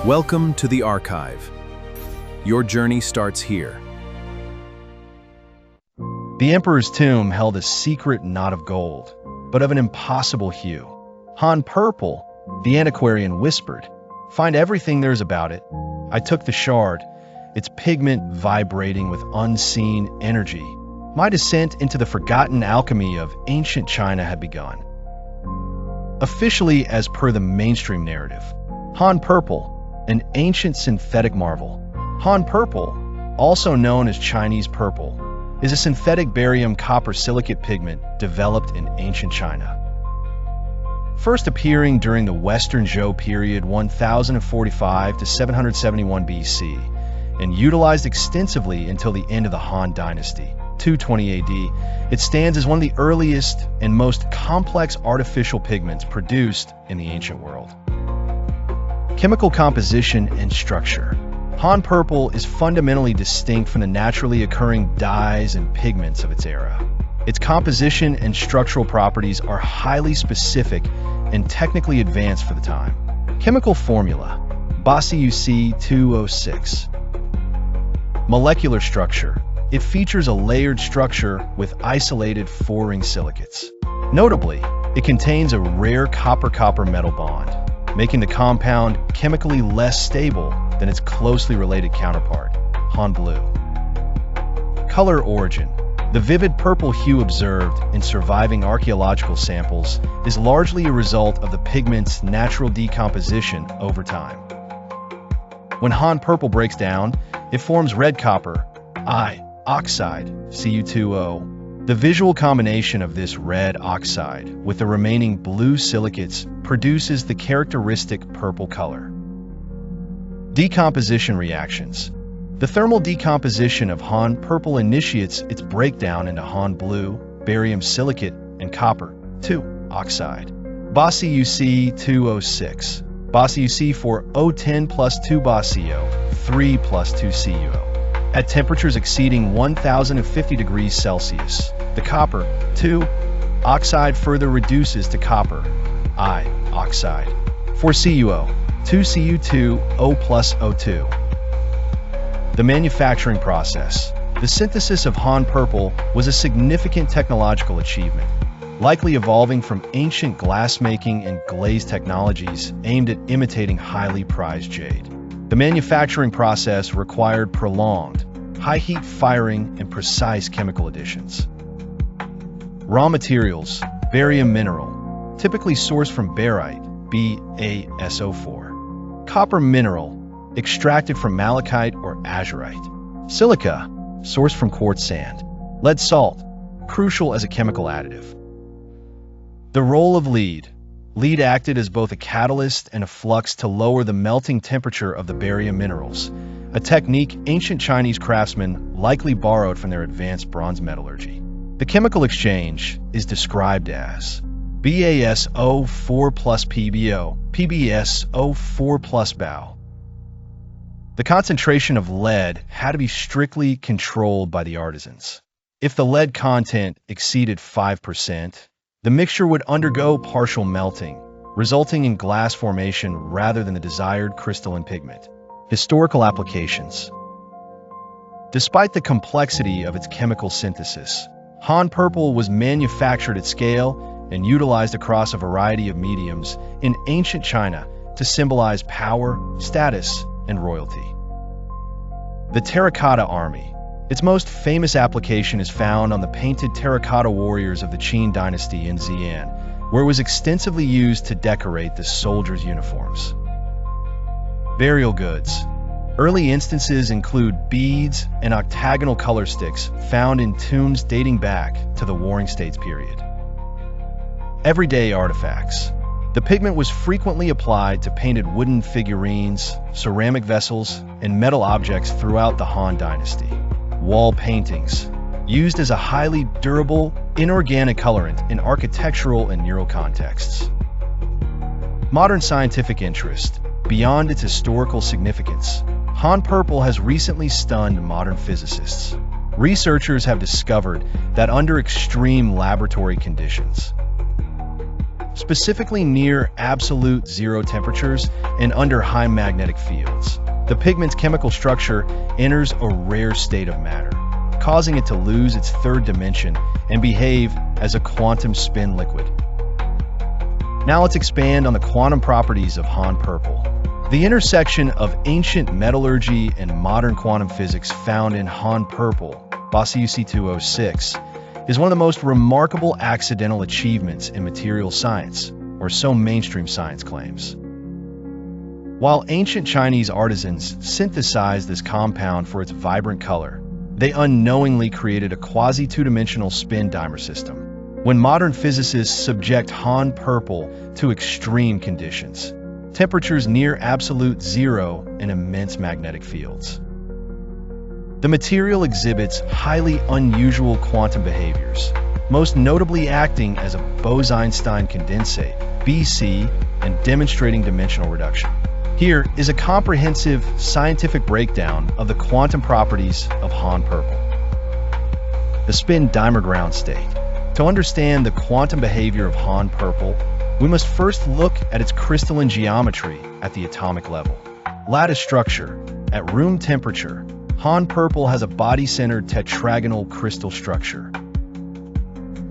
Welcome to the archive. Your journey starts here. The emperor's tomb held a secret knot of gold, but of an impossible hue. "Han purple," the antiquarian whispered. "Find everything there's about it." I took the shard, its pigment vibrating with unseen energy. My descent into the forgotten alchemy of ancient China had begun. Officially, as per the mainstream narrative, Han purple, an ancient synthetic marvel. Han purple, also known as Chinese purple, is a synthetic barium copper silicate pigment developed in ancient China. First appearing during the Western Zhou period 1045 to 771 BC, and utilized extensively until the end of the Han Dynasty, 220 AD, it stands as one of the earliest and most complex artificial pigments produced in the ancient world. Chemical composition and structure. Han purple is fundamentally distinct from the naturally occurring dyes and pigments of its era. Its composition and structural properties are highly specific and technically advanced for the time. Chemical formula: BASIUC-206. Molecular structure. It features a layered structure with isolated four-ring silicates. Notably, it contains a rare copper-copper metal bond, making the compound chemically less stable than its closely related counterpart, Han blue. Color origin. The vivid purple hue observed in surviving archaeological samples is largely a result of the pigment's natural decomposition over time. When Han purple breaks down, it forms red copper, oxide, Cu2O. The visual combination of this red oxide with the remaining blue silicates produces the characteristic purple color. Decomposition reactions. The thermal decomposition of Han purple initiates its breakdown into Han blue, barium silicate, and copper, 2 oxide. BASIUC-206. BASIUC for O10 plus 2 BASIO, 3 plus 2 CuO. At temperatures exceeding 1050 degrees Celsius, the copper, 2 oxide further reduces to copper, I oxide, 4 CuO, 2 Cu2O plus O2. The manufacturing process. The synthesis of Han purple was a significant technological achievement, likely evolving from ancient glassmaking and glaze technologies aimed at imitating highly prized jade. The manufacturing process required prolonged, high-heat firing and precise chemical additions. Raw materials: barium mineral, typically sourced from barite, BaSO4. Copper mineral, extracted from malachite or azurite. Silica, sourced from quartz sand. Lead salt, crucial as a chemical additive. The role of lead. Lead acted as both a catalyst and a flux to lower the melting temperature of the barium minerals, a technique ancient Chinese craftsmen likely borrowed from their advanced bronze metallurgy. The chemical exchange is described as BaSO4 plus PbO, PbSO4 plus BaO. The concentration of lead had to be strictly controlled by the artisans. If the lead content exceeded 5%, the mixture would undergo partial melting, resulting in glass formation rather than the desired crystalline pigment. Historical applications. Despite the complexity of its chemical synthesis, Han purple was manufactured at scale and utilized across a variety of mediums in ancient China to symbolize power, status, and royalty. The terracotta army. Its most famous application is found on the painted terracotta warriors of the Qin dynasty in Xi'an, where it was extensively used to decorate the soldiers' uniforms. Burial goods. Early instances include beads and octagonal color sticks found in tombs dating back to the Warring States period. Everyday artifacts. The pigment was frequently applied to painted wooden figurines, ceramic vessels, and metal objects throughout the Han Dynasty. Wall paintings, used as a highly durable, inorganic colorant in architectural and mural contexts. Modern scientific interest. Beyond its historical significance, Han purple has recently stunned modern physicists. Researchers have discovered that under extreme laboratory conditions, specifically near absolute zero temperatures and under high magnetic fields. The pigment's chemical structure enters a rare state of matter, causing it to lose its third dimension and behave as a quantum spin liquid. Now let's expand on the quantum properties of Han purple. The intersection of ancient metallurgy and modern quantum physics found in Han purple, Bossiuc 206, is one of the most remarkable accidental achievements in material science, or so mainstream science claims. While ancient Chinese artisans synthesized this compound for its vibrant color, they unknowingly created a quasi-two-dimensional spin dimer system. When modern physicists subject Han purple to extreme conditions, temperatures near absolute zero and immense magnetic fields, the material exhibits highly unusual quantum behaviors, most notably acting as a Bose-Einstein condensate, BC, and demonstrating dimensional reduction. Here is a comprehensive scientific breakdown of the quantum properties of Han purple. The spin dimer ground state. To understand the quantum behavior of Han purple, we must first look at its crystalline geometry at the atomic level. Lattice structure. At room temperature, Han purple has a body-centered tetragonal crystal structure.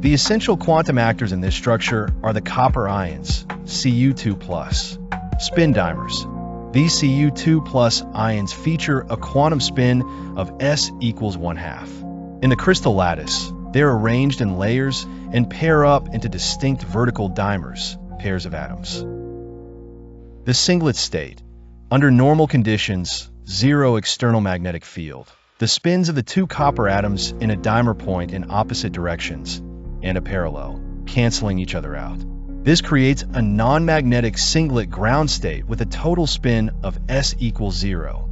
The essential quantum actors in this structure are the copper ions, Cu2+, spin dimers. These Cu2+ ions feature a quantum spin of S equals 1/2. In the crystal lattice, they're arranged in layers and pair up into distinct vertical dimers, pairs of atoms. The singlet state. Under normal conditions, zero external magnetic field, the spins of the two copper atoms in a dimer point in opposite directions and a parallel, canceling each other out. This creates a non-magnetic singlet ground state with a total spin of S equals 0.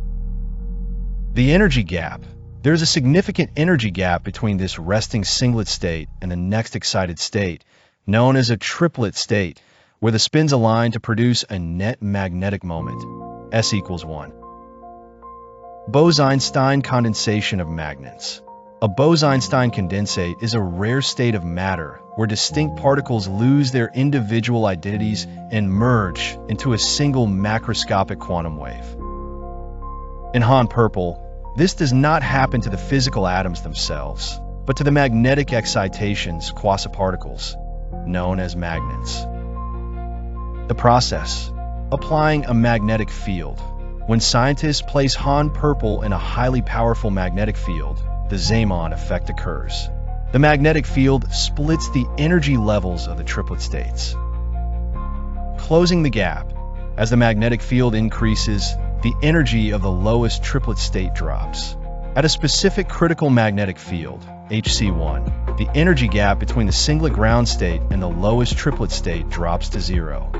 The energy gap. There's a significant energy gap between this resting singlet state and the next excited state, known as a triplet state, where the spins align to produce a net magnetic moment, S equals 1. Bose-Einstein condensation of magnets. A Bose-Einstein condensate is a rare state of matter where distinct particles lose their individual identities and merge into a single macroscopic quantum wave. In Han purple, this does not happen to the physical atoms themselves, but to the magnetic excitations, quasiparticles, known as magnets. The process. Applying a magnetic field. When scientists place Han purple in a highly powerful magnetic field, the Zeeman effect occurs. The magnetic field splits the energy levels of the triplet states, closing the gap. As the magnetic field increases, the energy of the lowest triplet state drops. At a specific critical magnetic field, HC1, the energy gap between the singlet ground state and the lowest triplet state drops to 0.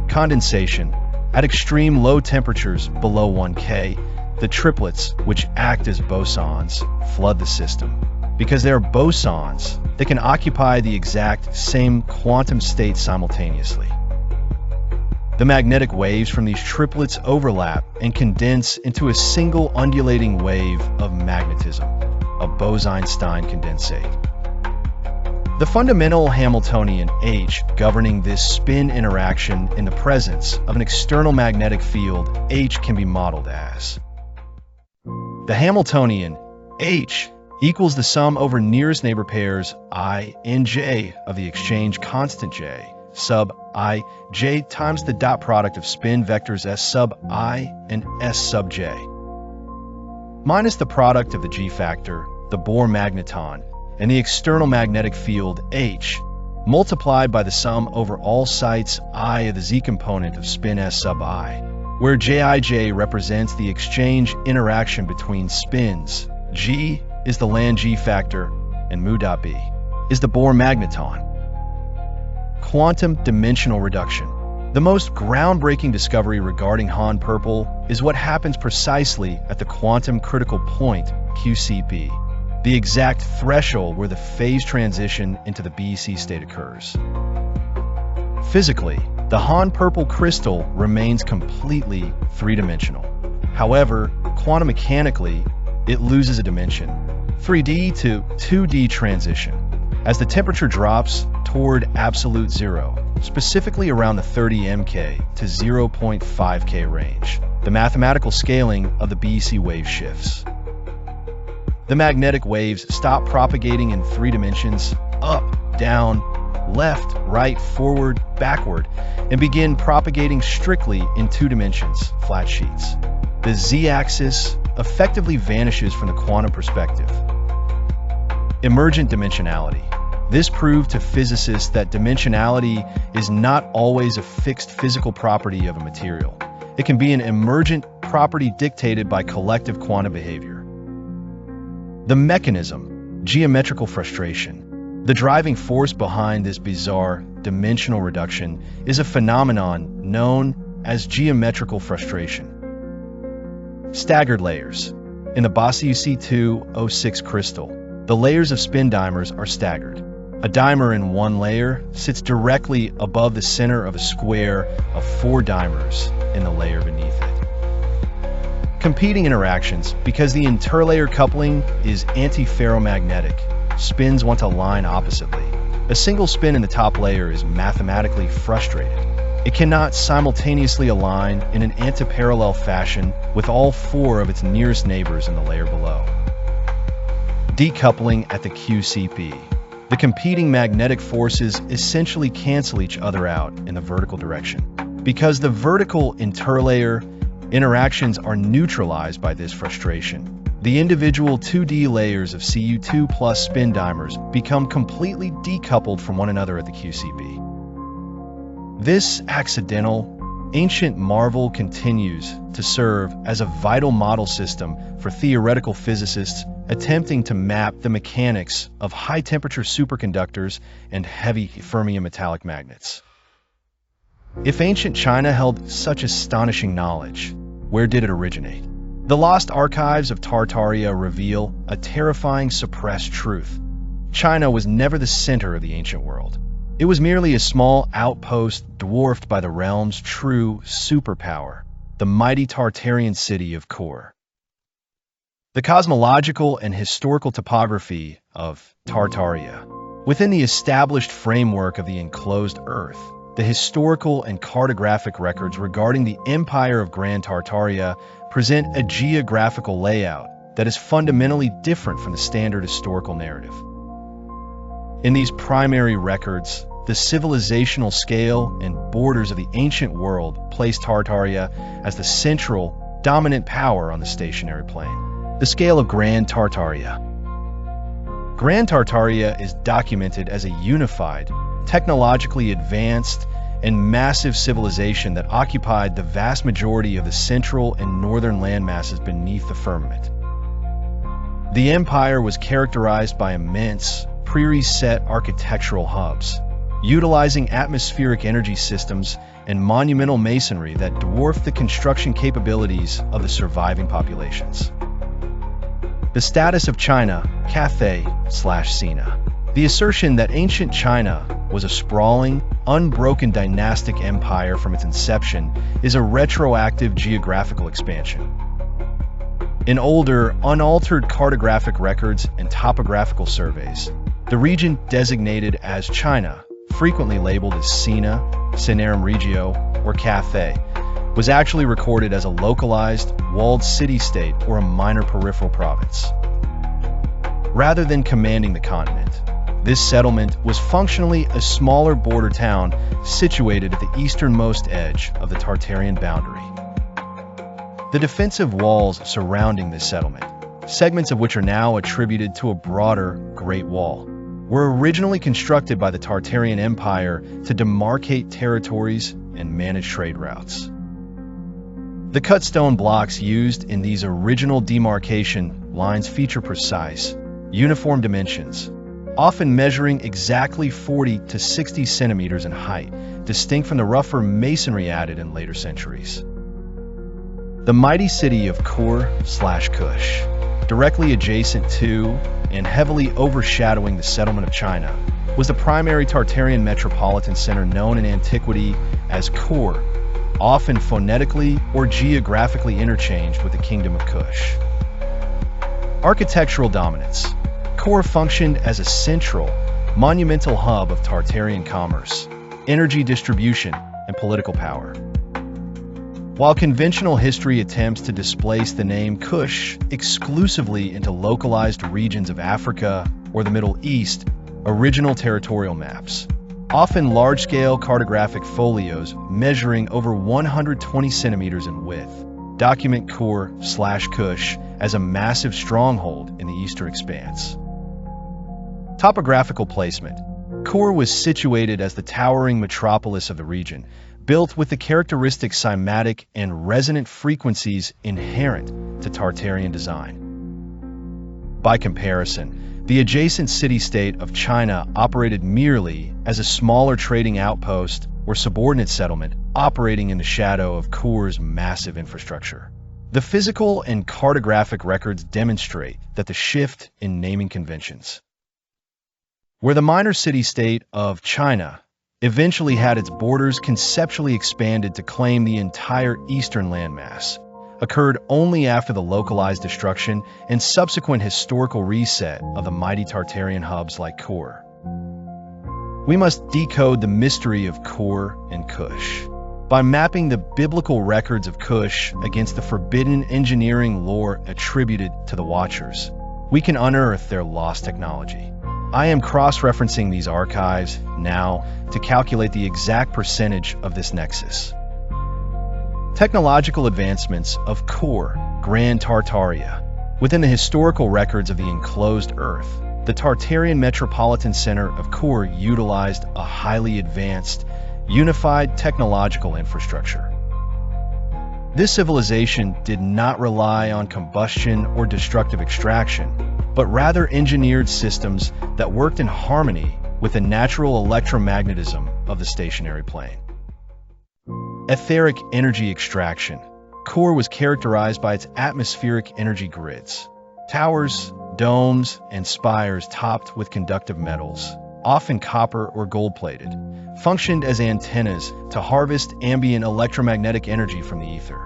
Condensation. At extreme low temperatures below 1 K, the triplets, which act as bosons, flood the system. Because they are bosons, they can occupy the exact same quantum state simultaneously. The magnetic waves from these triplets overlap and condense into a single undulating wave of magnetism, a Bose-Einstein condensate. The fundamental Hamiltonian H governing this spin interaction in the presence of an external magnetic field H can be modeled as the Hamiltonian H equals the sum over nearest neighbor pairs I and J of the exchange constant J sub I J times the dot product of spin vectors S sub I and S sub J minus the product of the G factor, the Bohr magneton, and the external magnetic field H multiplied by the sum over all sites I of the Z component of spin S sub I, where Jij represents the exchange interaction between spins, G is the Land G factor, and mu.B is the Bohr magneton. Quantum dimensional reduction. The most groundbreaking discovery regarding Han purple is what happens precisely at the quantum critical point, QCP, the exact threshold where the phase transition into the BEC state occurs. Physically, the Han purple crystal remains completely three-dimensional. However, quantum mechanically, it loses a dimension, 3D to 2D transition. As the temperature drops toward absolute zero, specifically around the 30 mK to 0.5 K range. The mathematical scaling of the BEC wave shifts. The magnetic waves stop propagating in 3 dimensions, up, down, left, right, forward, backward, and begin propagating strictly in 2 dimensions, flat sheets. The z-axis effectively vanishes from the quantum perspective. Emergent dimensionality. This proved to physicists that dimensionality is not always a fixed physical property of a material. It can be an emergent property dictated by collective quantum behavior. The mechanism, geometrical frustration. The driving force behind this bizarre dimensional reduction is a phenomenon known as geometrical frustration. Staggered layers. In the BASiC-206 crystal, the layers of spin dimers are staggered. A dimer in one layer sits directly above the center of a square of 4 dimers in the layer beneath it. Competing interactions. Because the interlayer coupling is antiferromagnetic, spins want to align oppositely. A single spin in the top layer is mathematically frustrated. It cannot simultaneously align in an antiparallel fashion with all 4 of its nearest neighbors in the layer below. Decoupling at the QCP. The competing magnetic forces essentially cancel each other out in the vertical direction. Because the vertical interlayer interactions are neutralized by this frustration, the individual 2D layers of Cu2 plus spin dimers become completely decoupled from one another at the QCP. This accidental, ancient marvel continues to serve as a vital model system for theoretical physicists attempting to map the mechanics of high-temperature superconductors and heavy fermion metallic magnets. If ancient China held such astonishing knowledge, where did it originate? The lost archives of Tartaria reveal a terrifying suppressed truth. China was never the center of the ancient world. It was merely a small outpost dwarfed by the realm's true superpower, the mighty Tartarian city of Kor. The cosmological and historical topography of Tartaria. Within the established framework of the enclosed Earth, the historical and cartographic records regarding the Empire of Grand Tartaria present a geographical layout that is fundamentally different from the standard historical narrative. In these primary records, the civilizational scale and borders of the ancient world place Tartaria as the central, dominant power on the stationary plane. The scale of Grand Tartaria. Grand Tartaria is documented as a unified, technologically advanced, and massive civilization that occupied the vast majority of the central and northern landmasses beneath the firmament. The empire was characterized by immense, pre-reset architectural hubs, utilizing atmospheric energy systems and monumental masonry that dwarfed the construction capabilities of the surviving populations. The status of China, Cathay/Sina. The assertion that ancient China was a sprawling, unbroken dynastic empire from its inception is a retroactive geographical expansion. In older, unaltered cartographic records and topographical surveys, the region designated as China, frequently labeled as Sina, Cinerum Regio, or Cathay, was actually recorded as a localized, walled city-state or a minor peripheral province. Rather than commanding the continent, this settlement was functionally a smaller border town situated at the easternmost edge of the Tartarian boundary. The defensive walls surrounding this settlement, segments of which are now attributed to a broader Great Wall, were originally constructed by the Tartarian Empire to demarcate territories and manage trade routes. The cut stone blocks used in these original demarcation lines feature precise, uniform dimensions, often measuring exactly 40 to 60 centimeters in height, distinct from the rougher masonry added in later centuries. The mighty city of Kor/Kush, directly adjacent to and heavily overshadowing the settlement of China, was the primary Tartarian metropolitan center known in antiquity as Kor, often phonetically or geographically interchanged with the Kingdom of Kush. Architectural dominance. Kor functioned as a central, monumental hub of Tartarian commerce, energy distribution, and political power. While conventional history attempts to displace the name Kush exclusively into localized regions of Africa or the Middle East, original territorial maps, often large-scale cartographic folios measuring over 120 centimeters in width, document Kur/Kush as a massive stronghold in the eastern expanse. Topographical placement. Kur was situated as the towering metropolis of the region, built with the characteristic cymatic and resonant frequencies inherent to Tartarian design. By comparison, the adjacent city-state of China operated merely as a smaller trading outpost or subordinate settlement operating in the shadow of Kur's massive infrastructure. The physical and cartographic records demonstrate that the shift in naming conventions, where the minor city-state of China eventually had its borders conceptually expanded to claim the entire eastern landmass, occurred only after the localized destruction and subsequent historical reset of the mighty Tartarian hubs like Kur. We must decode the mystery of Kur and Kush. By mapping the biblical records of Kush against the forbidden engineering lore attributed to the Watchers, we can unearth their lost technology. I am cross-referencing these archives now to calculate the exact percentage of this nexus. Technological advancements of Kur, Grand Tartaria. Within the historical records of the enclosed Earth, the Tartarian Metropolitan Center of Kur utilized a highly advanced, unified technological infrastructure. This civilization did not rely on combustion or destructive extraction, but rather engineered systems that worked in harmony with the natural electromagnetism of the stationary plane. Etheric energy extraction. Kur was characterized by its atmospheric energy grids. Towers, domes, and spires topped with conductive metals, often copper or gold-plated, functioned as antennas to harvest ambient electromagnetic energy from the ether.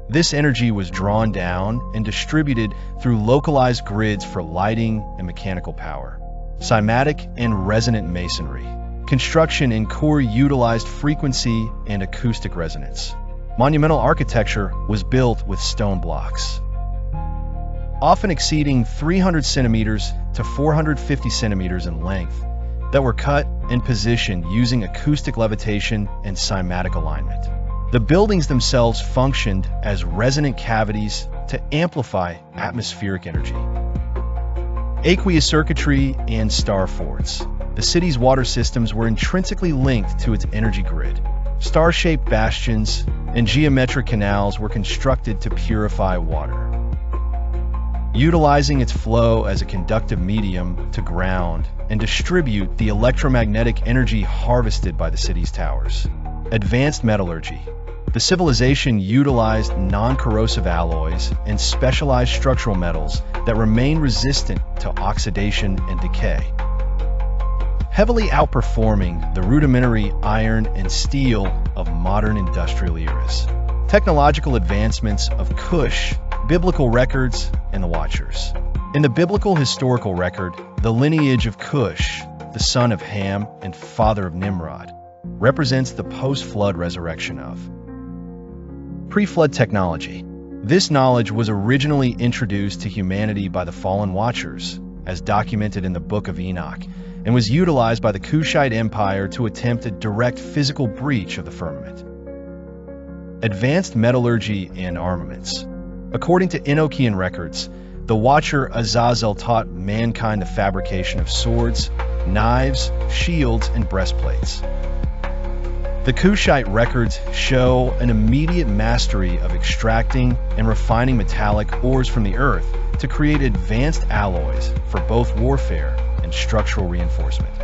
This energy was drawn down and distributed through localized grids for lighting and mechanical power. Cymatic and resonant masonry. Construction in Kur utilized frequency and acoustic resonance. Monumental architecture was built with stone blocks, often exceeding 300 centimeters to 450 centimeters in length, that were cut and positioned using acoustic levitation and cymatic alignment. The buildings themselves functioned as resonant cavities to amplify atmospheric energy. Aqueous circuitry and star forts. The city's water systems were intrinsically linked to its energy grid. Star-shaped bastions and geometric canals were constructed to purify water, utilizing its flow as a conductive medium to ground and distribute the electromagnetic energy harvested by the city's towers. Advanced metallurgy. The civilization utilized non-corrosive alloys and specialized structural metals that remain resistant to oxidation and decay, heavily outperforming the rudimentary iron and steel of modern industrial eras. Technological advancements of Kush, biblical records, and the Watchers. In the biblical historical record, the lineage of Kush, the son of Ham and father of Nimrod, represents the post-flood resurrection of pre-flood technology. This knowledge was originally introduced to humanity by the fallen Watchers, as documented in the Book of Enoch, and was utilized by the Kushite Empire to attempt a direct physical breach of the firmament. Advanced metallurgy and armaments. According to Enochian records, the Watcher Azazel taught mankind the fabrication of swords, knives, shields, and breastplates. The Kushite records show an immediate mastery of extracting and refining metallic ores from the earth to create advanced alloys for both warfare and structural reinforcement.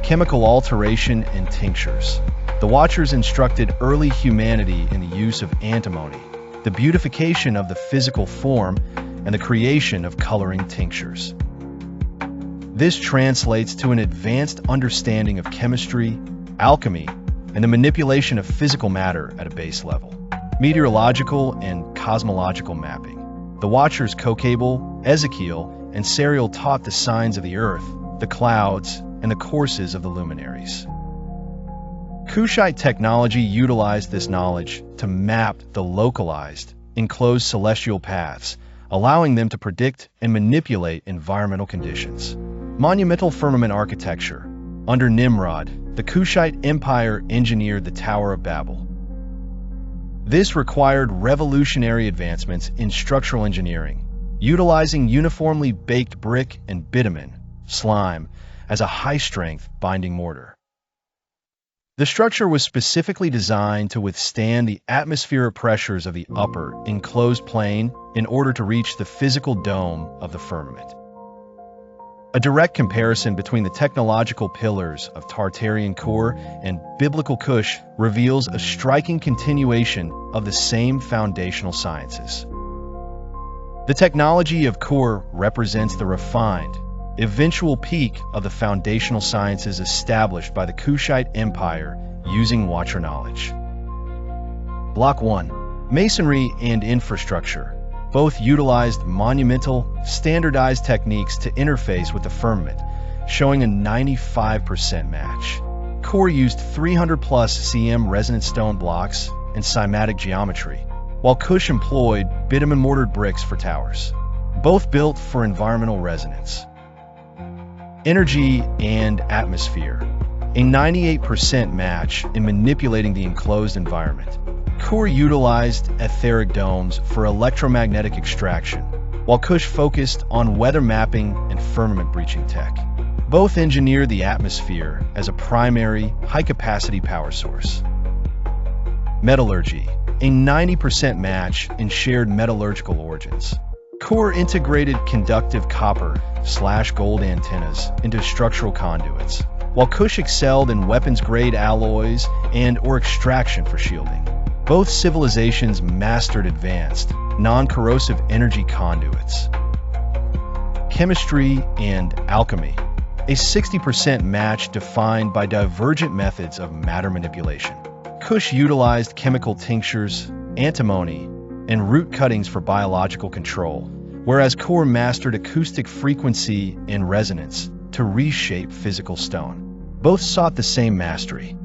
Chemical alteration and tinctures. The Watchers instructed early humanity in the use of antimony, the beautification of the physical form, and the creation of coloring tinctures. This translates to an advanced understanding of chemistry, alchemy, and the manipulation of physical matter at a base level. Meteorological and cosmological mapping. The Watchers Kokabel, Ezekiel, and Serial taught the signs of the earth, the clouds, and the courses of the luminaries. Kushite technology utilized this knowledge to map the localized, enclosed celestial paths, allowing them to predict and manipulate environmental conditions. Monumental firmament architecture. Under Nimrod, the Kushite Empire engineered the Tower of Babel. This required revolutionary advancements in structural engineering, utilizing uniformly baked brick and bitumen, slime, as a high-strength binding mortar. The structure was specifically designed to withstand the atmospheric pressures of the upper, enclosed plane in order to reach the physical dome of the firmament. A direct comparison between the technological pillars of Tartarian Kur and biblical Kush reveals a striking continuation of the same foundational sciences. The technology of Kur represents the refined, eventual peak of the foundational sciences established by the Kushite Empire using Watcher knowledge. Block 1. Masonry and infrastructure. Both utilized monumental, standardized techniques to interface with the firmament, showing a 95% match. Kur used 300+ cm resonant stone blocks and cymatic geometry, while Kush employed bitumen-mortared bricks for towers, both built for environmental resonance. Energy and atmosphere. A 98% match in manipulating the enclosed environment. Kur utilized etheric domes for electromagnetic extraction, while Kush focused on weather mapping and firmament breaching tech. Both engineered the atmosphere as a primary, high-capacity power source. Metallurgy. A 90% match in shared metallurgical origins. Kur integrated conductive copper/gold antennas into structural conduits, while Kush excelled in weapons-grade alloys and/or extraction for shielding. Both civilizations mastered advanced, non-corrosive energy conduits. Chemistry and alchemy. A 60% match defined by divergent methods of matter manipulation. Kush utilized chemical tinctures, antimony, and root cuttings for biological control, whereas Kur mastered acoustic frequency and resonance to reshape physical stone. Both sought the same mastery.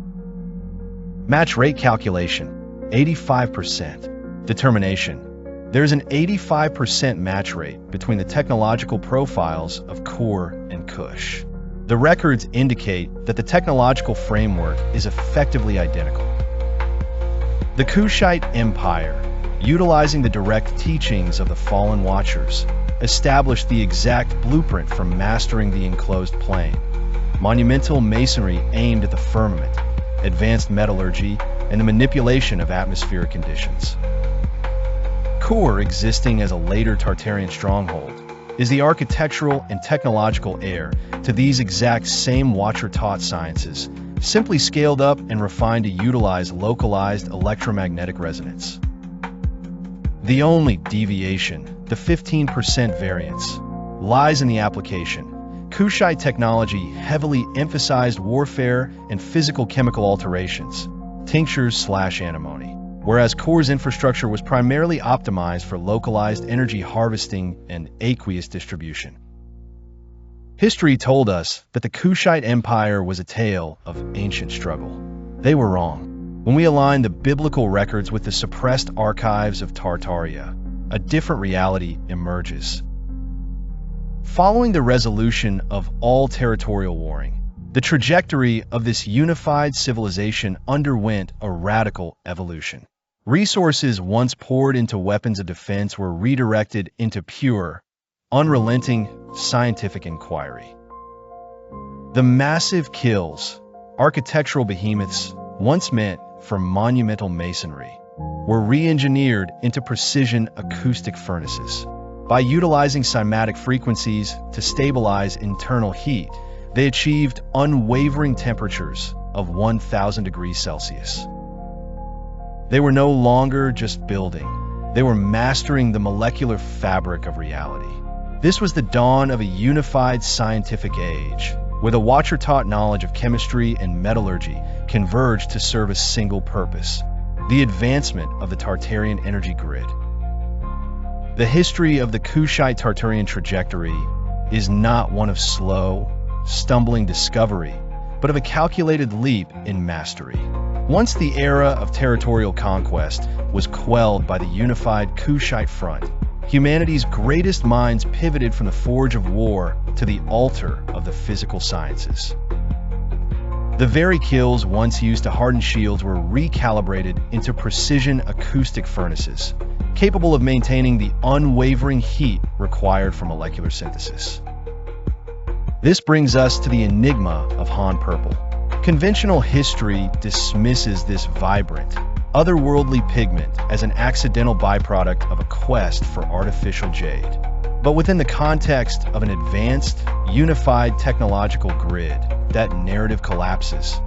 Match rate calculation. 85%. Determination. There is an 85% match rate between the technological profiles of Kur and Kush. The records indicate that the technological framework is effectively identical. The Kushite Empire, utilizing the direct teachings of the fallen Watchers, established the exact blueprint for mastering the enclosed plane. Monumental masonry aimed at the firmament, advanced metallurgy, and the manipulation of atmospheric conditions. Kur, existing as a later Tartarian stronghold, is the architectural and technological heir to these exact same Watcher-taught sciences, simply scaled up and refined to utilize localized electromagnetic resonance. The only deviation, the 15% variance, lies in the application. Kushite technology heavily emphasized warfare and physical chemical alterations, tinctures/antimony, whereas Kur's infrastructure was primarily optimized for localized energy harvesting and aqueous distribution. History told us that the Kushite Empire was a tale of ancient struggle. They were wrong. When we align the biblical records with the suppressed archives of Tartaria, a different reality emerges. Following the resolution of all territorial warring, the trajectory of this unified civilization underwent a radical evolution. Resources once poured into weapons of defense were redirected into pure, unrelenting scientific inquiry. The massive kills, architectural behemoths once meant for monumental masonry, were re-engineered into precision acoustic furnaces. By utilizing cymatic frequencies to stabilize internal heat, they achieved unwavering temperatures of 1,000 degrees Celsius. They were no longer just building, they were mastering the molecular fabric of reality. This was the dawn of a unified scientific age, where the Watcher-taught knowledge of chemistry and metallurgy converged to serve a single purpose: the advancement of the Tartarian energy grid. The history of the Kushite-Tartarian trajectory is not one of slow, stumbling discovery, but of a calculated leap in mastery. Once the era of territorial conquest was quelled by the unified Kushite front, humanity's greatest minds pivoted from the forge of war to the altar of the physical sciences. The very kilns once used to harden shields were recalibrated into precision acoustic furnaces, capable of maintaining the unwavering heat required for molecular synthesis. This brings us to the enigma of Han purple. Conventional history dismisses this vibrant, otherworldly pigment as an accidental byproduct of a quest for artificial jade. But within the context of an advanced, unified technological grid, that narrative collapses.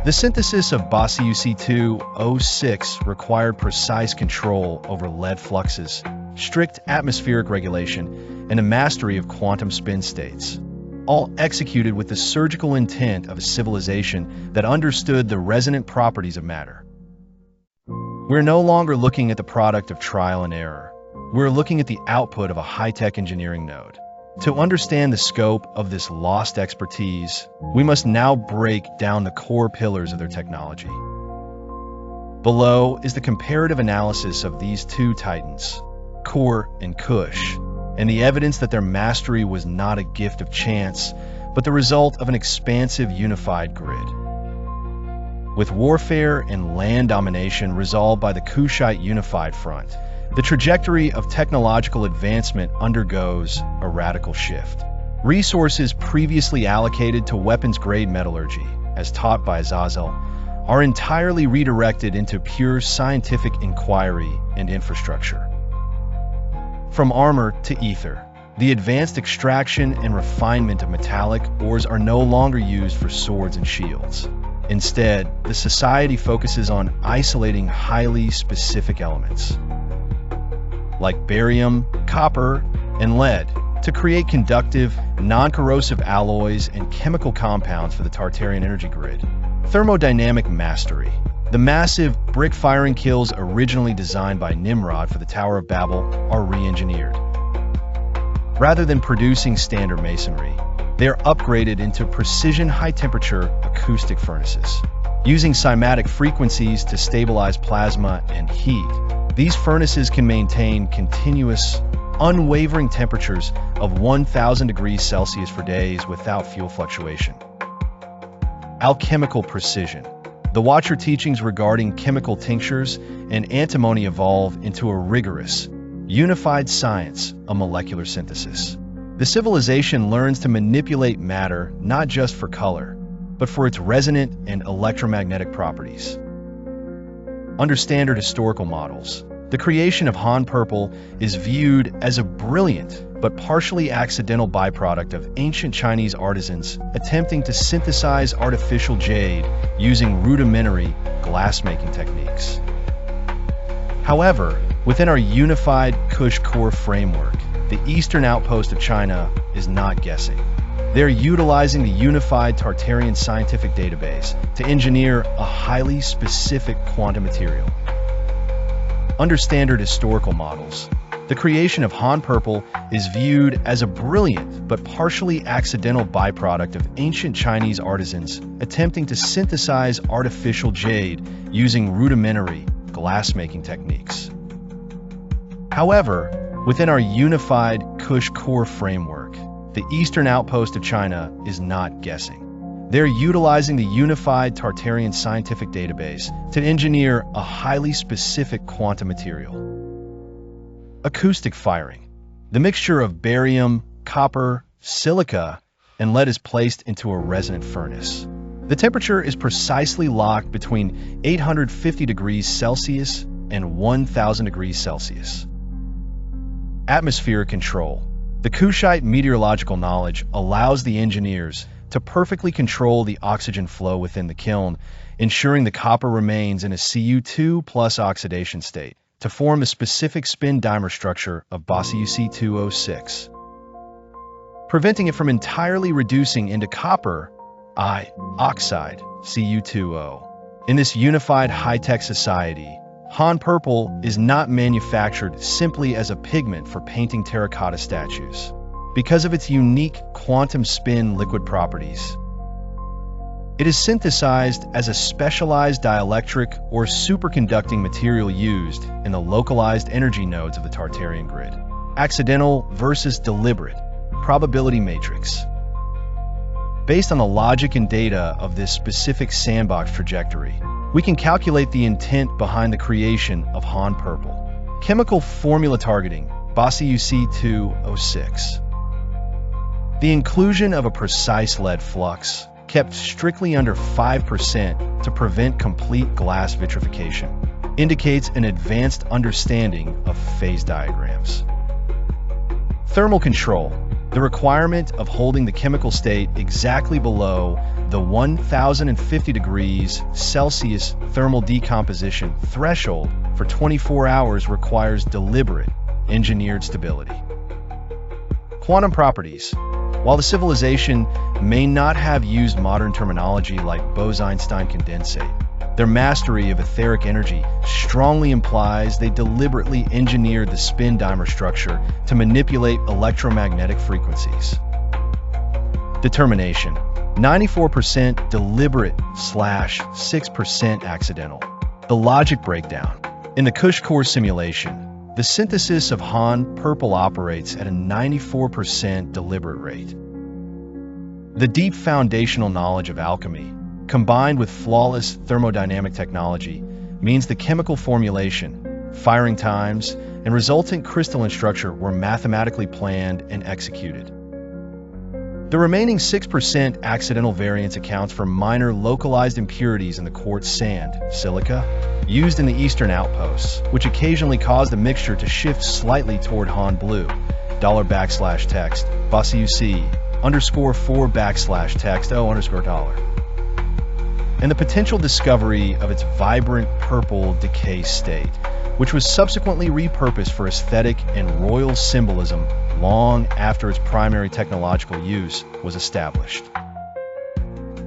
The synthesis of Bossiuc-206 required precise control over lead fluxes, strict atmospheric regulation, and a mastery of quantum spin states, all executed with the surgical intent of a civilization that understood the resonant properties of matter. We're no longer looking at the product of trial and error. We're looking at the output of a high-tech engineering node. To understand the scope of this lost expertise, we must now break down the core pillars of their technology. Below is the comparative analysis of these two titans, Core and Kush, and the evidence that their mastery was not a gift of chance, but the result of an expansive unified grid. With warfare and land domination resolved by the Kushite unified front, the trajectory of technological advancement undergoes a radical shift. Resources previously allocated to weapons-grade metallurgy, as taught by Azazel, are entirely redirected into pure scientific inquiry and infrastructure. From armor to ether, the advanced extraction and refinement of metallic ores are no longer used for swords and shields. Instead, the society focuses on isolating highly specific elements, like barium, copper, and lead, to create conductive, non-corrosive alloys and chemical compounds for the Tartarian energy grid. Thermodynamic mastery. The massive brick-firing kilns originally designed by Nimrod for the Tower of Babel are re-engineered. Rather than producing standard masonry, they are upgraded into precision high-temperature acoustic furnaces. Using cymatic frequencies to stabilize plasma and heat, these furnaces can maintain continuous, unwavering temperatures of 1,000 degrees Celsius for days without fuel fluctuation. Alchemical precision. The Watcher teachings regarding chemical tinctures and antimony evolve into a rigorous, unified science of molecular synthesis. The civilization learns to manipulate matter not just for color, but for its resonant and electromagnetic properties. Under standard historical models, the creation of Han purple is viewed as a brilliant but partially accidental byproduct of ancient Chinese artisans attempting to synthesize artificial jade using rudimentary glass-making techniques. However, within our unified Kush core framework, the eastern outpost of China is not guessing. They're utilizing the unified Tartarian scientific database to engineer a highly specific quantum material. Under standard historical models, the creation of Han purple is viewed as a brilliant but partially accidental byproduct of ancient Chinese artisans attempting to synthesize artificial jade using rudimentary glass-making techniques. However, within our unified Kush core framework, the eastern outpost of China is not guessing. They're utilizing the unified Tartarian scientific database to engineer a highly specific quantum material. Acoustic firing. The mixture of barium, copper, silica, and lead is placed into a resonant furnace. The temperature is precisely locked between 850 degrees Celsius and 1,000 degrees Celsius. Atmospheric control. The Kushite meteorological knowledge allows the engineers to perfectly control the oxygen flow within the kiln, ensuring the copper remains in a Cu2 plus oxidation state to form a specific spin dimer structure of Bossiuc-206, preventing it from entirely reducing into copper oxide, Cu2O. In this unified high-tech society, Han purple is not manufactured simply as a pigment for painting terracotta statues. because of its unique quantum spin liquid properties. It is synthesized as a specialized dielectric or superconducting material used in the localized energy nodes of the Tartarian grid. Accidental versus deliberate probability matrix. Based on the logic and data of this specific sandbox trajectory, we can calculate the intent behind the creation of Han purple. Chemical formula targeting, BASIUC206. The inclusion of a precise lead flux, kept strictly under 5% to prevent complete glass vitrification, indicates an advanced understanding of phase diagrams. Thermal control, the requirement of holding the chemical state exactly below the 1050 degrees Celsius thermal decomposition threshold for 24 hours requires deliberate, engineered stability. Quantum properties. While the civilization may not have used modern terminology like Bose-Einstein condensate, their mastery of etheric energy strongly implies they deliberately engineered the spin dimer structure to manipulate electromagnetic frequencies. Determination: 94% deliberate / 6% accidental. The logic breakdown. In the Kush core simulation, the synthesis of Han purple operates at a 94% deliberate rate. The deep foundational knowledge of alchemy, combined with flawless thermodynamic technology, means the chemical formulation, firing times, and resultant crystalline structure were mathematically planned and executed. The remaining 6% accidental variance accounts for minor localized impurities in the quartz sand, silica, used in the eastern outposts, which occasionally cause the mixture to shift slightly toward Han blue, $\text, BASIUC, _4 \text $O_. And the potential discovery of its vibrant purple decay state, which was subsequently repurposed for aesthetic and royal symbolism long after its primary technological use was established.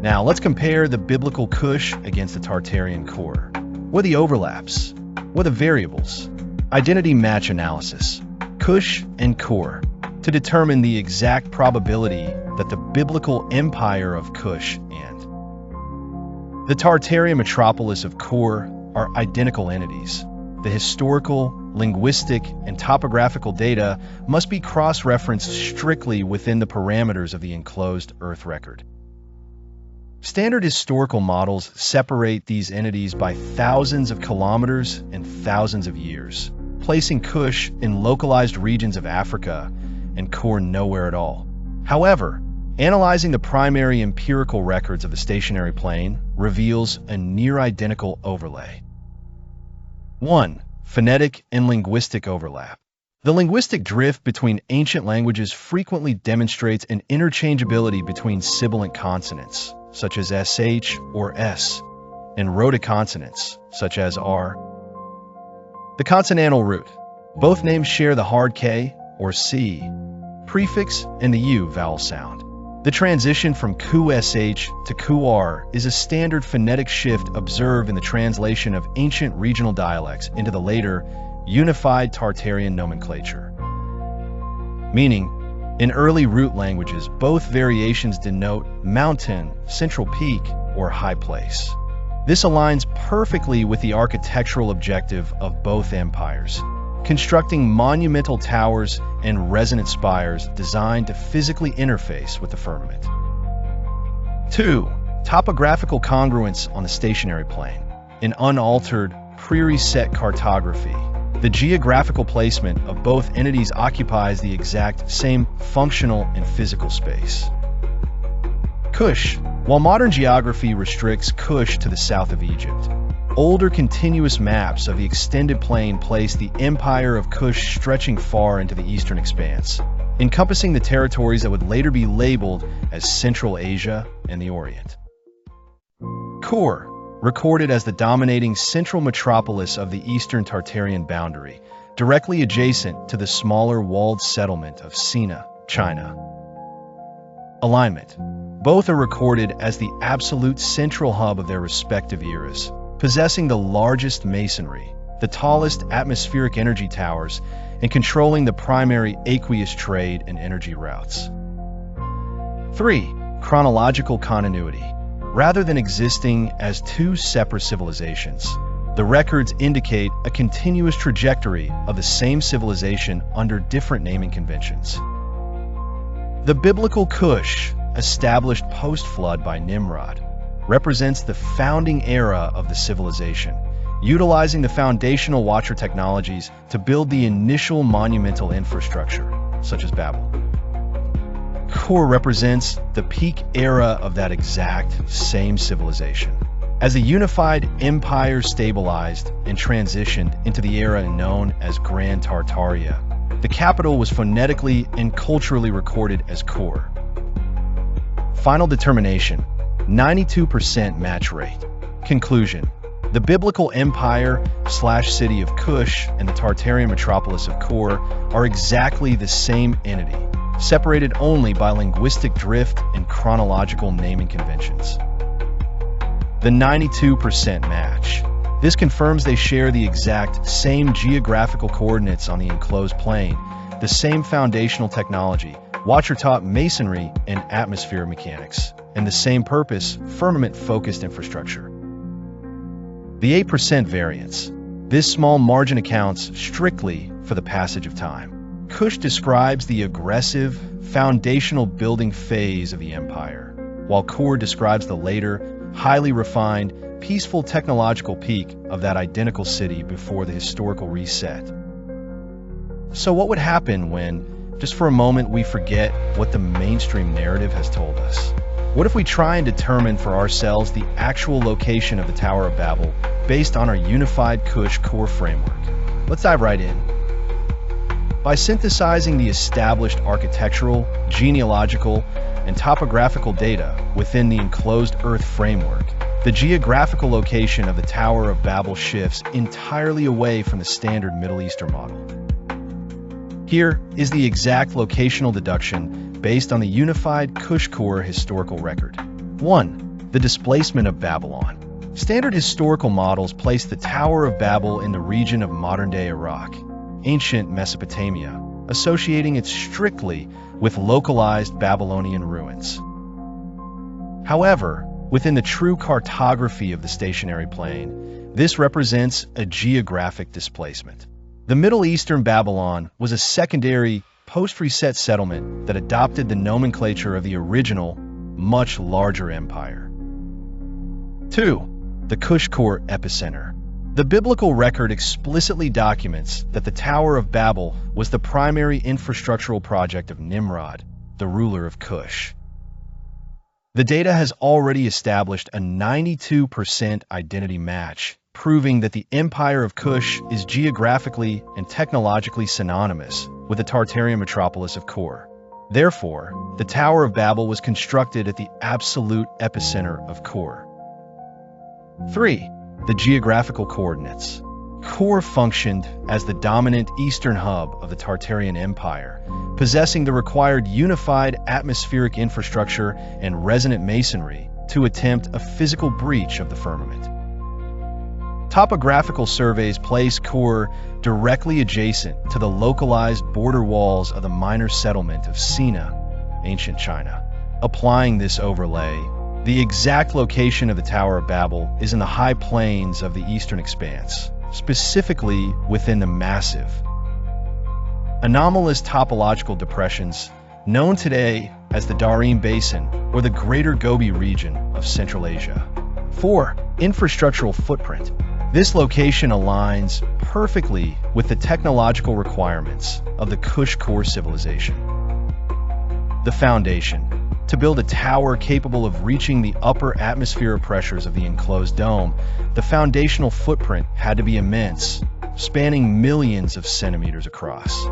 Now let's compare the biblical Kush against the Tartarian core. What are the overlaps? What are the variables? Identity match analysis. Kush and core, to determine the exact probability that the biblical empire of Kush and the Tartarian metropolis of Core are identical entities. The historical, linguistic, and topographical data must be cross-referenced strictly within the parameters of the enclosed Earth record. Standard historical models separate these entities by thousands of kilometers and thousands of years, placing Kush in localized regions of Africa and Core nowhere at all. However, analyzing the primary empirical records of the stationary plane reveals a near-identical overlay. 1. Phonetic and linguistic overlap. The linguistic drift between ancient languages frequently demonstrates an interchangeability between sibilant consonants, such as sh or s, and rhotic consonants, such as r. The consonantal root. Both names share the hard k or c prefix and the u vowel sound. The transition from ku-sh to ku-r is a standard phonetic shift observed in the translation of ancient regional dialects into the later, unified Tartarian nomenclature. Meaning, in early root languages, both variations denote mountain, central peak, or high place. This aligns perfectly with the architectural objective of both empires, constructing monumental towers and resonant spires designed to physically interface with the firmament. 2. Topographical congruence on the stationary plane. In unaltered, pre-reset cartography, the geographical placement of both entities occupies the exact same functional and physical space. Kush. While modern geography restricts Kush to the south of Egypt, older continuous maps of the extended plain place the empire of Kush stretching far into the eastern expanse, encompassing the territories that would later be labeled as Central Asia and the Orient. Core, recorded as the dominating central metropolis of the eastern Tartarian boundary, directly adjacent to the smaller walled settlement of Sina, China. Alignment. Both are recorded as the absolute central hub of their respective eras, possessing the largest masonry, the tallest atmospheric energy towers, and controlling the primary aqueous trade and energy routes. 3. Chronological continuity. Rather than existing as two separate civilizations, the records indicate a continuous trajectory of the same civilization under different naming conventions. The biblical Cush, established post-flood by Nimrod, represents the founding era of the civilization, utilizing the foundational watcher technologies to build the initial monumental infrastructure, such as Babel. Core represents the peak era of that exact same civilization. As a unified empire stabilized and transitioned into the era known as Grand Tartaria, the capital was phonetically and culturally recorded as Core. Final determination, 92% match rate. Conclusion, the biblical empire/city of Cush and the Tartarian metropolis of Core are exactly the same entity, separated only by linguistic drift and chronological naming conventions. The 92% match. This confirms they share the exact same geographical coordinates on the enclosed plane, the same foundational technology, watcher-taught masonry and atmosphere mechanics, and the same purpose, firmament-focused infrastructure. The 8% variance. This small margin accounts strictly for the passage of time. Cush describes the aggressive, foundational building phase of the empire, while Core describes the later, highly refined, peaceful technological peak of that identical city before the historical reset. So what would happen when, just for a moment, we forget what the mainstream narrative has told us? What if we try and determine for ourselves the actual location of the Tower of Babel based on our unified Cush core framework? Let's dive right in. By synthesizing the established architectural, genealogical, and topographical data within the enclosed Earth framework, the geographical location of the Tower of Babel shifts entirely away from the standard Middle Eastern model. Here is the exact locational deduction based on the unified Cush core historical record. 1. The displacement of Babylon. Standard historical models place the Tower of Babel in the region of modern-day Iraq, ancient Mesopotamia, associating it strictly with localized Babylonian ruins. However, within the true cartography of the stationary plane, this represents a geographic displacement. The Middle Eastern Babylon was a secondary, post-reset settlement that adopted the nomenclature of the original, much larger empire. 2. The Cush core epicenter. The biblical record explicitly documents that the Tower of Babel was the primary infrastructural project of Nimrod, the ruler of Cush. The data has already established a 92% identity match, proving that the Empire of Cush is geographically and technologically synonymous with the Tartarian metropolis of Core. Therefore, the Tower of Babel was constructed at the absolute epicenter of Core. 3. The geographical coordinates. Core functioned as the dominant eastern hub of the Tartarian Empire, possessing the required unified atmospheric infrastructure and resonant masonry to attempt a physical breach of the firmament. Topographical surveys place Core directly adjacent to the localized border walls of the minor settlement of Sina, ancient China. Applying this overlay, the exact location of the Tower of Babel is in the high plains of the eastern expanse, specifically within the massive, anomalous topological depressions known today as the Darime Basin or the Greater Gobi region of Central Asia. 4. Infrastructural footprint. This location aligns perfectly with the technological requirements of the Cush core civilization. The foundation. To build a tower capable of reaching the upper atmospheric pressures of the enclosed dome, the foundational footprint had to be immense, spanning millions of centimeters across.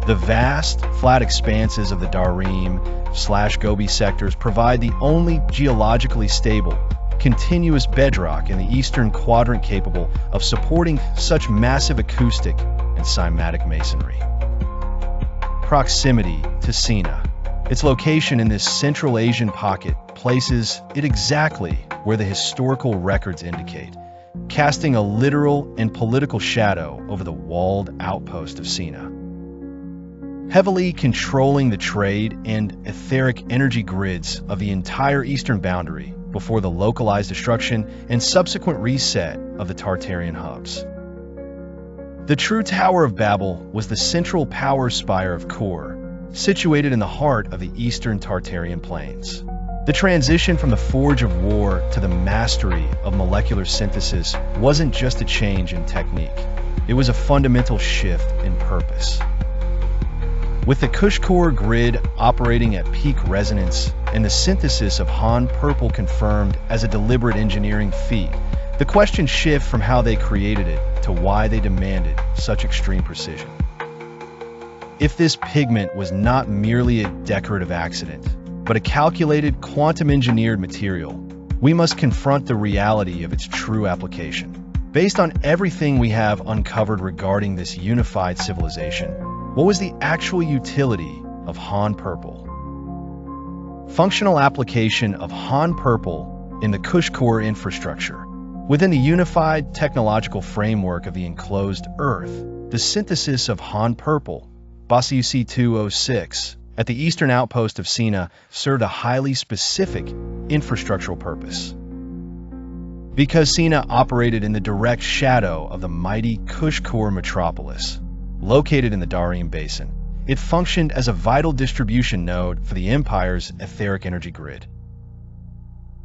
The vast, flat expanses of the Darime/Gobi sectors provide the only geologically stable, continuous bedrock in the eastern quadrant capable of supporting such massive acoustic and cymatic masonry. Proximity to Sina. Its location in this Central Asian pocket places it exactly where the historical records indicate, casting a literal and political shadow over the walled outpost of Sina. Heavily controlling the trade and etheric energy grids of the entire eastern boundary before the localized destruction and subsequent reset of the Tartarian hubs. The true Tower of Babel was the central power spire of Kor, situated in the heart of the eastern Tartarian plains. The transition from the forge of war to the mastery of molecular synthesis wasn't just a change in technique, it was a fundamental shift in purpose. With the Kush-Kor grid operating at peak resonance and the synthesis of Han Purple confirmed as a deliberate engineering feat, the question shifts from how they created it to why they demanded such extreme precision. If this pigment was not merely a decorative accident, but a calculated quantum-engineered material, we must confront the reality of its true application. Based on everything we have uncovered regarding this unified civilization, what was the actual utility of Han Purple? Functional application of Han Purple in the Kush-Kor infrastructure. Within the unified technological framework of the enclosed Earth, the synthesis of Han Purple, Basiusi 206, at the eastern outpost of Sina served a highly specific infrastructural purpose. Because Sina operated in the direct shadow of the mighty Kush-Kor metropolis, located in the Darien Basin, it functioned as a vital distribution node for the Empire's etheric energy grid.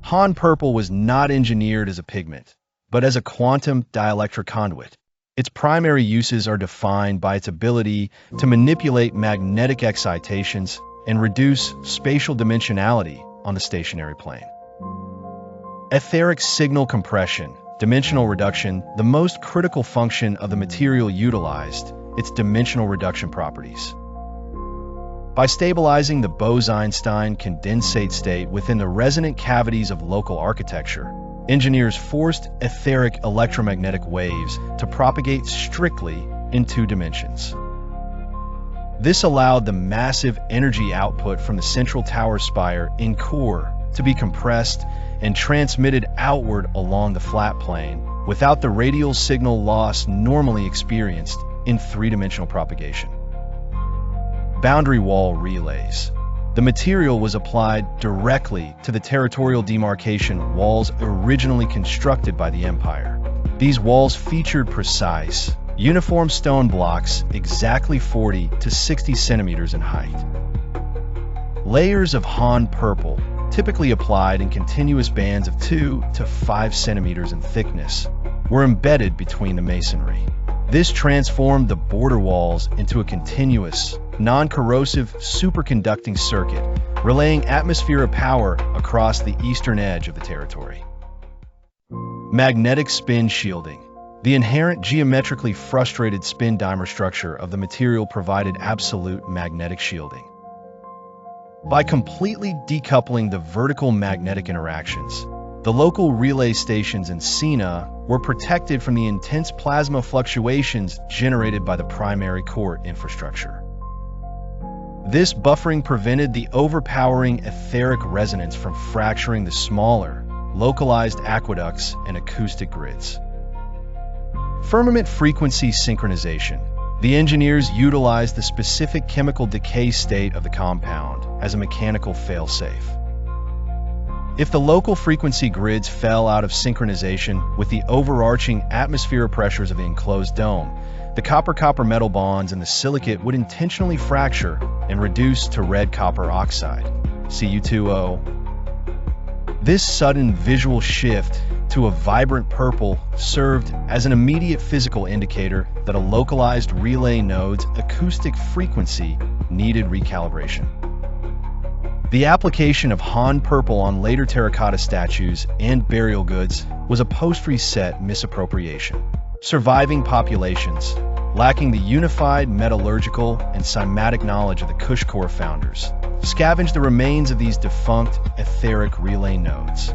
Han Purple was not engineered as a pigment, but as a quantum dielectric conduit. Its primary uses are defined by its ability to manipulate magnetic excitations and reduce spatial dimensionality on the stationary plane. Etheric signal compression, dimensional reduction, the most critical function of the material utilized, its dimensional reduction properties. By stabilizing the Bose-Einstein condensate state within the resonant cavities of local architecture, engineers forced etheric electromagnetic waves to propagate strictly in 2 dimensions. This allowed the massive energy output from the central tower spire in Kor to be compressed and transmitted outward along the flat plane without the radial signal loss normally experienced in 3-dimensional propagation. Boundary wall relays. The material was applied directly to the territorial demarcation walls originally constructed by the Empire. These walls featured precise, uniform stone blocks exactly 40 to 60 centimeters in height. Layers of Han Purple, typically applied in continuous bands of 2 to 5 centimeters in thickness, were embedded between the masonry. This transformed the border walls into a continuous, non-corrosive superconducting circuit, relaying atmospheric power across the eastern edge of the territory. Magnetic spin shielding. The inherent geometrically frustrated spin dimer structure of the material provided absolute magnetic shielding. By completely decoupling the vertical magnetic interactions, the local relay stations in Sina were protected from the intense plasma fluctuations generated by the primary core infrastructure. This buffering prevented the overpowering etheric resonance from fracturing the smaller, localized aqueducts and acoustic grids. Firmament frequency synchronization. The engineers utilized the specific chemical decay state of the compound as a mechanical failsafe. If the local frequency grids fell out of synchronization with the overarching atmospheric pressures of the enclosed dome, the copper-copper metal bonds in the silicate would intentionally fracture and reduce to red copper oxide, Cu2O. This sudden visual shift to a vibrant purple served as an immediate physical indicator that a localized relay node's acoustic frequency needed recalibration. The application of Han Purple on later terracotta statues and burial goods was a post-reset misappropriation. Surviving populations, lacking the unified metallurgical and cymatic knowledge of the Kush-Kor founders, scavenged the remains of these defunct etheric relay nodes.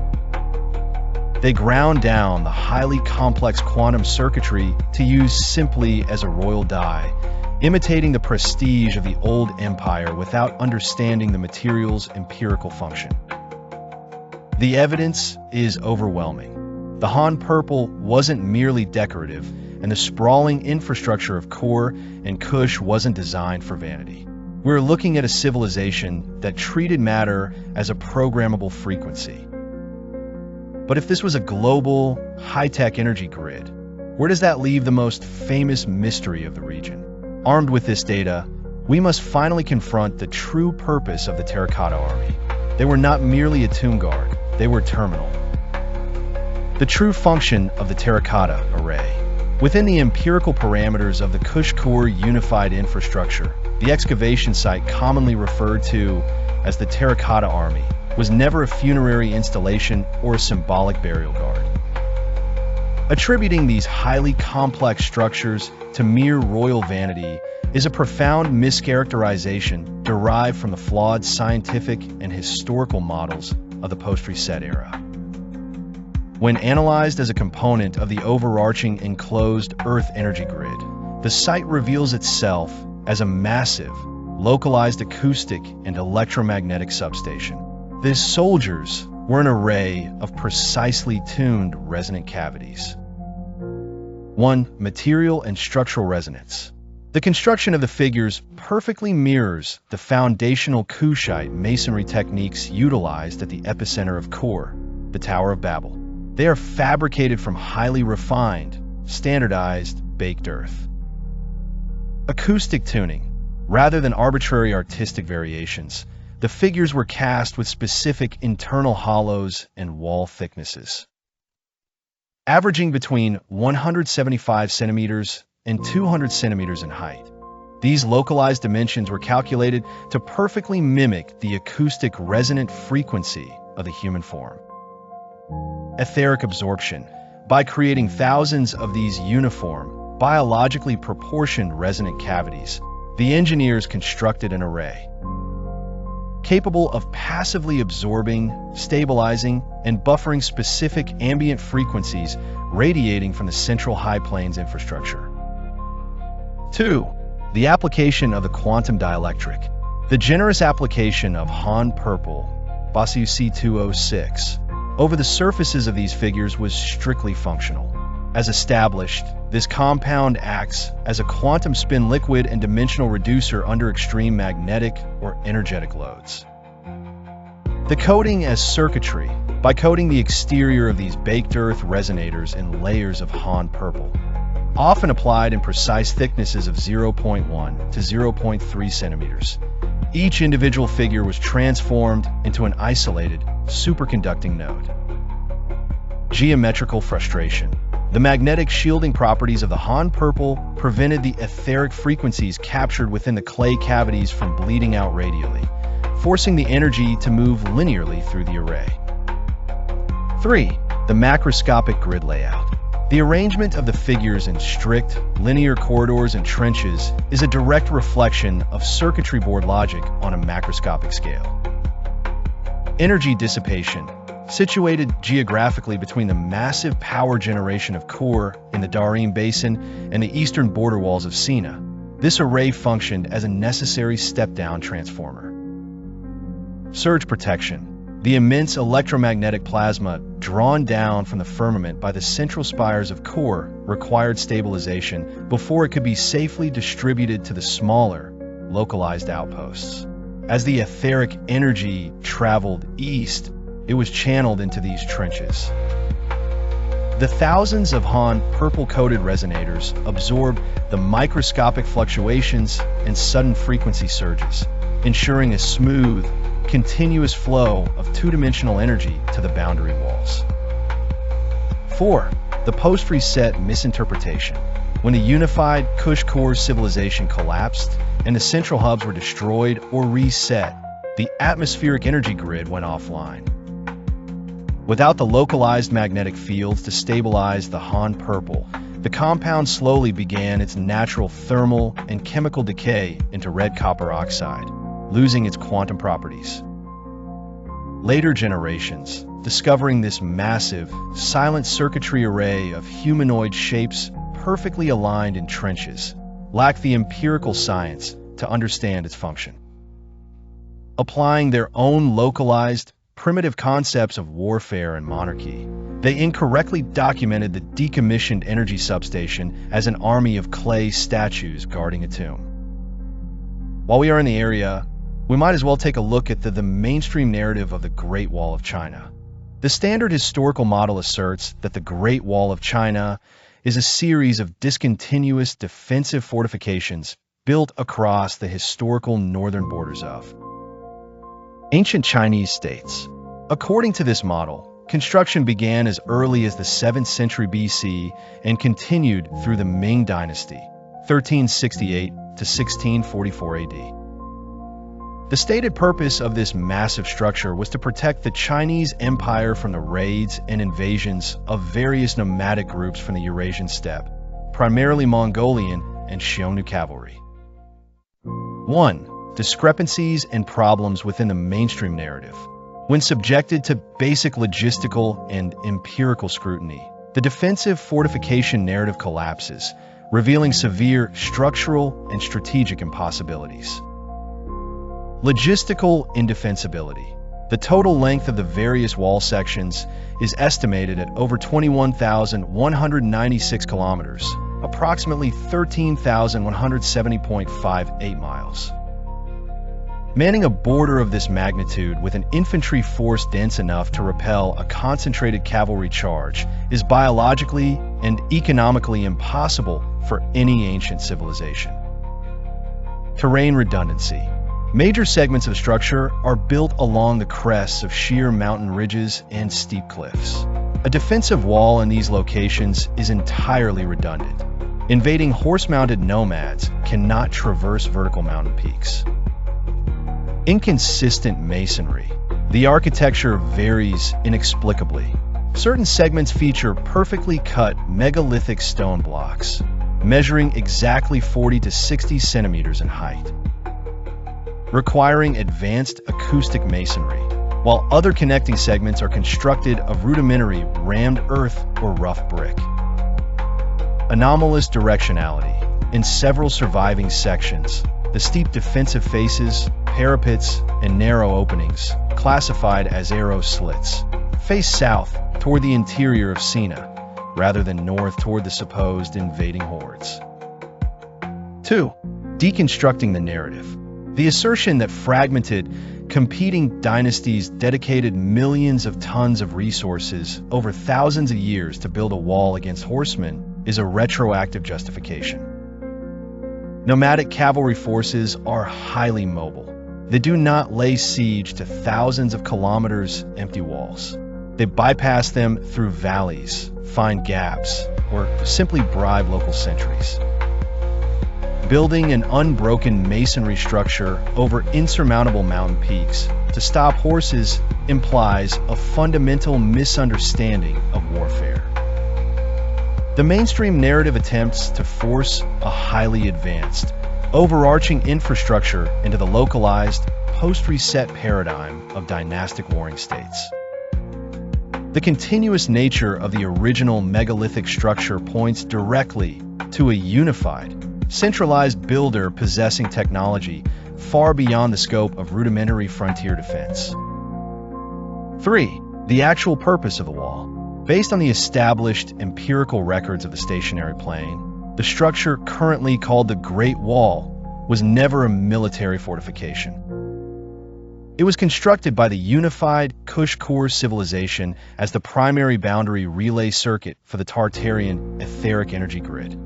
They ground down the highly complex quantum circuitry to use simply as a royal die, imitating the prestige of the old empire without understanding the material's empirical function. The evidence is overwhelming. The Han purple wasn't merely decorative, and the sprawling infrastructure of Kor and Kush wasn't designed for vanity. We're looking at a civilization that treated matter as a programmable frequency. But if this was a global, high-tech energy grid, where does that leave the most famous mystery of the region? Armed with this data, we must finally confront the true purpose of the Terracotta Army. They were not merely a tomb guard, they were terminal. The true function of the Terracotta Array. Within the empirical parameters of the Kush-Kor unified infrastructure, the excavation site commonly referred to as the Terracotta Army was never a funerary installation or a symbolic burial guard. Attributing these highly complex structures to mere royal vanity is a profound mischaracterization derived from the flawed scientific and historical models of the post-reset era. When analyzed as a component of the overarching enclosed Earth energy grid, the site reveals itself as a massive, localized acoustic and electromagnetic substation. These soldiers were an array of precisely tuned resonant cavities. 1. Material and structural resonance. The construction of the figures perfectly mirrors the foundational Kushite masonry techniques utilized at the epicenter of Kor, the Tower of Babel. They are fabricated from highly refined, standardized baked earth. Acoustic tuning. Rather than arbitrary artistic variations, the figures were cast with specific internal hollows and wall thicknesses. Averaging between 175 centimeters and 200 centimeters in height. These localized dimensions were calculated to perfectly mimic the acoustic resonant frequency of the human form. Etheric absorption. By creating thousands of these uniform, biologically proportioned resonant cavities, the engineers constructed an array capable of passively absorbing, stabilizing, and buffering specific ambient frequencies radiating from the central high plains infrastructure. 2. The application of the quantum dielectric. The generous application of Han purple, Basiu C206, over the surfaces of these figures was strictly functional. As established, this compound acts as a quantum spin liquid and dimensional reducer under extreme magnetic or energetic loads. The coating as circuitry. By coating the exterior of these baked earth resonators in layers of Han purple, often applied in precise thicknesses of 0.1 to 0.3 centimeters. Each individual figure was transformed into an isolated, superconducting node. Geometrical frustration. The magnetic shielding properties of the Han purple prevented the etheric frequencies captured within the clay cavities from bleeding out radially, forcing the energy to move linearly through the array. 3. The macroscopic grid layout. The arrangement of the figures in strict, linear corridors and trenches is a direct reflection of circuitry board logic on a macroscopic scale. Energy dissipation. Situated geographically between the massive power generation of Kor in the Darim Basin and the eastern border walls of Sina, this array functioned as a necessary step-down transformer. Surge protection. The immense electromagnetic plasma drawn down from the firmament by the central spires of Kor required stabilization before it could be safely distributed to the smaller, localized outposts. As the etheric energy traveled east, it was channeled into these trenches. The thousands of Han purple-coated resonators absorb the microscopic fluctuations and sudden frequency surges, ensuring a smooth, continuous flow of two-dimensional energy to the boundary walls. 4. The post-reset misinterpretation. When the unified Kush-Kor civilization collapsed and the central hubs were destroyed or reset, the atmospheric energy grid went offline. Without the localized magnetic fields to stabilize the Han purple, the compound slowly began its natural thermal and chemical decay into red copper oxide, losing its quantum properties. Later generations, discovering this massive, silent circuitry array of humanoid shapes perfectly aligned in trenches, lacked the empirical science to understand its function. Applying their own localized, primitive concepts of warfare and monarchy. They incorrectly documented the decommissioned energy substation as an army of clay statues guarding a tomb. While we are in the area, we might as well take a look at the mainstream narrative of the Great Wall of China. The standard historical model asserts that the Great Wall of China is a series of discontinuous defensive fortifications built across the historical northern borders of ancient Chinese states. According to this model, construction began as early as the 7th century BC and continued through the Ming Dynasty, 1368 to 1644 AD. The stated purpose of this massive structure was to protect the Chinese Empire from the raids and invasions of various nomadic groups from the Eurasian steppe, primarily Mongolian and Xiongnu cavalry. 1. Discrepancies and problems within the mainstream narrative. When subjected to basic logistical and empirical scrutiny, the defensive fortification narrative collapses, revealing severe structural and strategic impossibilities. Logistical indefensibility. The total length of the various wall sections is estimated at over 21,196 kilometers, approximately 13,170.58 miles. Manning a border of this magnitude with an infantry force dense enough to repel a concentrated cavalry charge is biologically and economically impossible for any ancient civilization. Terrain redundancy. Major segments of structure are built along the crests of sheer mountain ridges and steep cliffs. A defensive wall in these locations is entirely redundant. Invading horse-mounted nomads cannot traverse vertical mountain peaks. Inconsistent masonry. The architecture varies inexplicably. Certain segments feature perfectly cut megalithic stone blocks, measuring exactly 40 to 60 centimeters in height, requiring advanced acoustic masonry, while other connecting segments are constructed of rudimentary rammed earth or rough brick. Anomalous directionality. In several surviving sections, the steep defensive faces, parapets, and narrow openings, classified as arrow slits, face south toward the interior of Sina, rather than north toward the supposed invading hordes. 2. Deconstructing the narrative. The assertion that fragmented, competing dynasties dedicated millions of tons of resources over thousands of years to build a wall against horsemen is a retroactive justification. Nomadic cavalry forces are highly mobile. They do not lay siege to thousands of kilometers empty walls. They bypass them through valleys, find gaps, or simply bribe local sentries. Building an unbroken masonry structure over insurmountable mountain peaks to stop horses implies a fundamental misunderstanding of warfare. The mainstream narrative attempts to force a highly advanced, overarching infrastructure into the localized, post-reset paradigm of dynastic warring states. The continuous nature of the original megalithic structure points directly to a unified, centralized builder possessing technology far beyond the scope of rudimentary frontier defense. 3. The actual purpose of the wall. Based on the established empirical records of the stationary plain, the structure currently called the Great Wall was never a military fortification. It was constructed by the unified Kush-Kur civilization as the primary boundary relay circuit for the Tartarian etheric energy grid.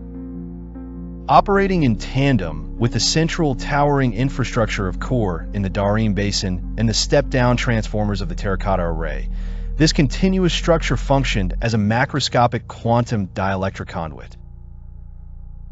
Operating in tandem with the central towering infrastructure of Kur in the Darim Basin and the step-down transformers of the terracotta array, this continuous structure functioned as a macroscopic quantum dielectric conduit.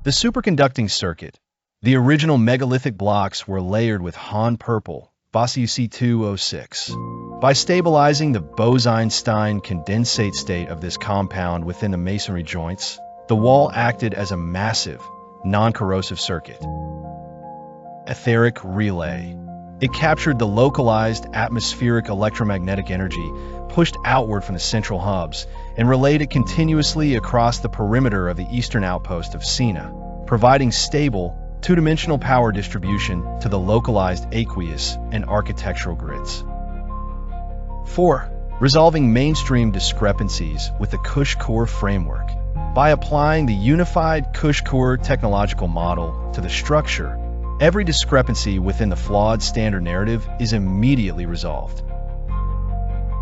The superconducting circuit. The original megalithic blocks were layered with Han purple, BOSUC206. By stabilizing the Bose-Einstein condensate state of this compound within the masonry joints, the wall acted as a massive, non-corrosive circuit. Etheric relay. It captured the localized atmospheric electromagnetic energy pushed outward from the central hubs and relayed it continuously across the perimeter of the eastern outpost of Sina, providing stable, two-dimensional power distribution to the localized aqueous and architectural grids. 4. Resolving mainstream discrepancies with the Cush-Core framework. By applying the unified Cush-Core technological model to the structure, every discrepancy within the flawed standard narrative is immediately resolved.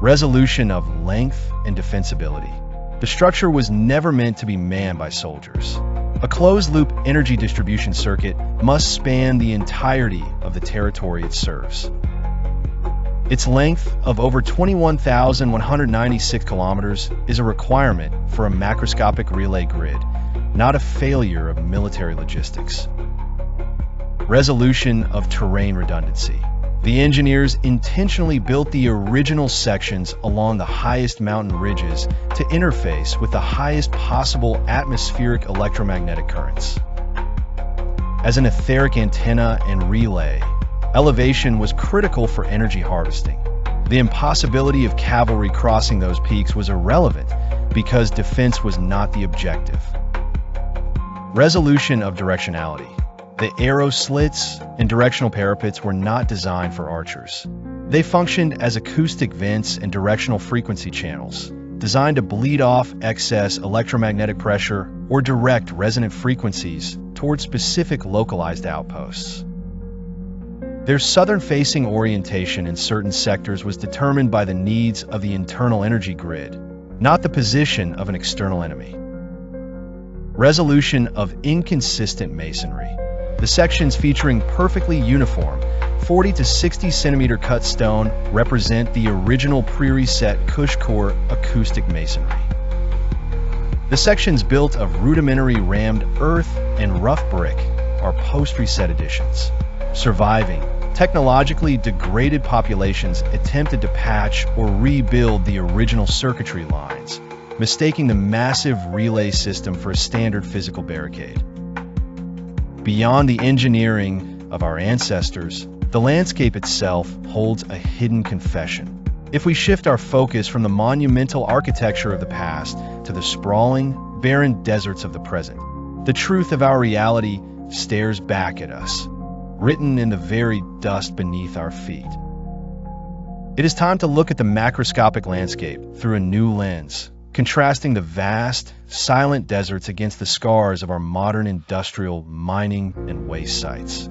Resolution of length and defensibility. The structure was never meant to be manned by soldiers. A closed-loop energy distribution circuit must span the entirety of the territory it serves. Its length of over 21,196 kilometers is a requirement for a macroscopic relay grid, not a failure of military logistics. Resolution of terrain redundancy. The engineers intentionally built the original sections along the highest mountain ridges to interface with the highest possible atmospheric electromagnetic currents. As an etheric antenna and relay, elevation was critical for energy harvesting. The impossibility of cavalry crossing those peaks was irrelevant because defense was not the objective. Resolution of directionality. The arrow slits and directional parapets were not designed for archers. They functioned as acoustic vents and directional frequency channels, designed to bleed off excess electromagnetic pressure or direct resonant frequencies toward specific localized outposts. Their southern-facing orientation in certain sectors was determined by the needs of the internal energy grid, not the position of an external enemy. Resolution of inconsistent masonry. The sections featuring perfectly uniform 40 to 60 centimeter cut stone represent the original pre-reset Cush-Core acoustic masonry. The sections built of rudimentary rammed earth and rough brick are post-reset additions. Surviving, technologically degraded populations attempted to patch or rebuild the original circuitry lines, mistaking the massive relay system for a standard physical barricade. Beyond the engineering of our ancestors, the landscape itself holds a hidden confession. If we shift our focus from the monumental architecture of the past to the sprawling, barren deserts of the present, the truth of our reality stares back at us, written in the very dust beneath our feet. It is time to look at the macroscopic landscape through a new lens, contrasting the vast, silent deserts against the scars of our modern industrial mining and waste sites.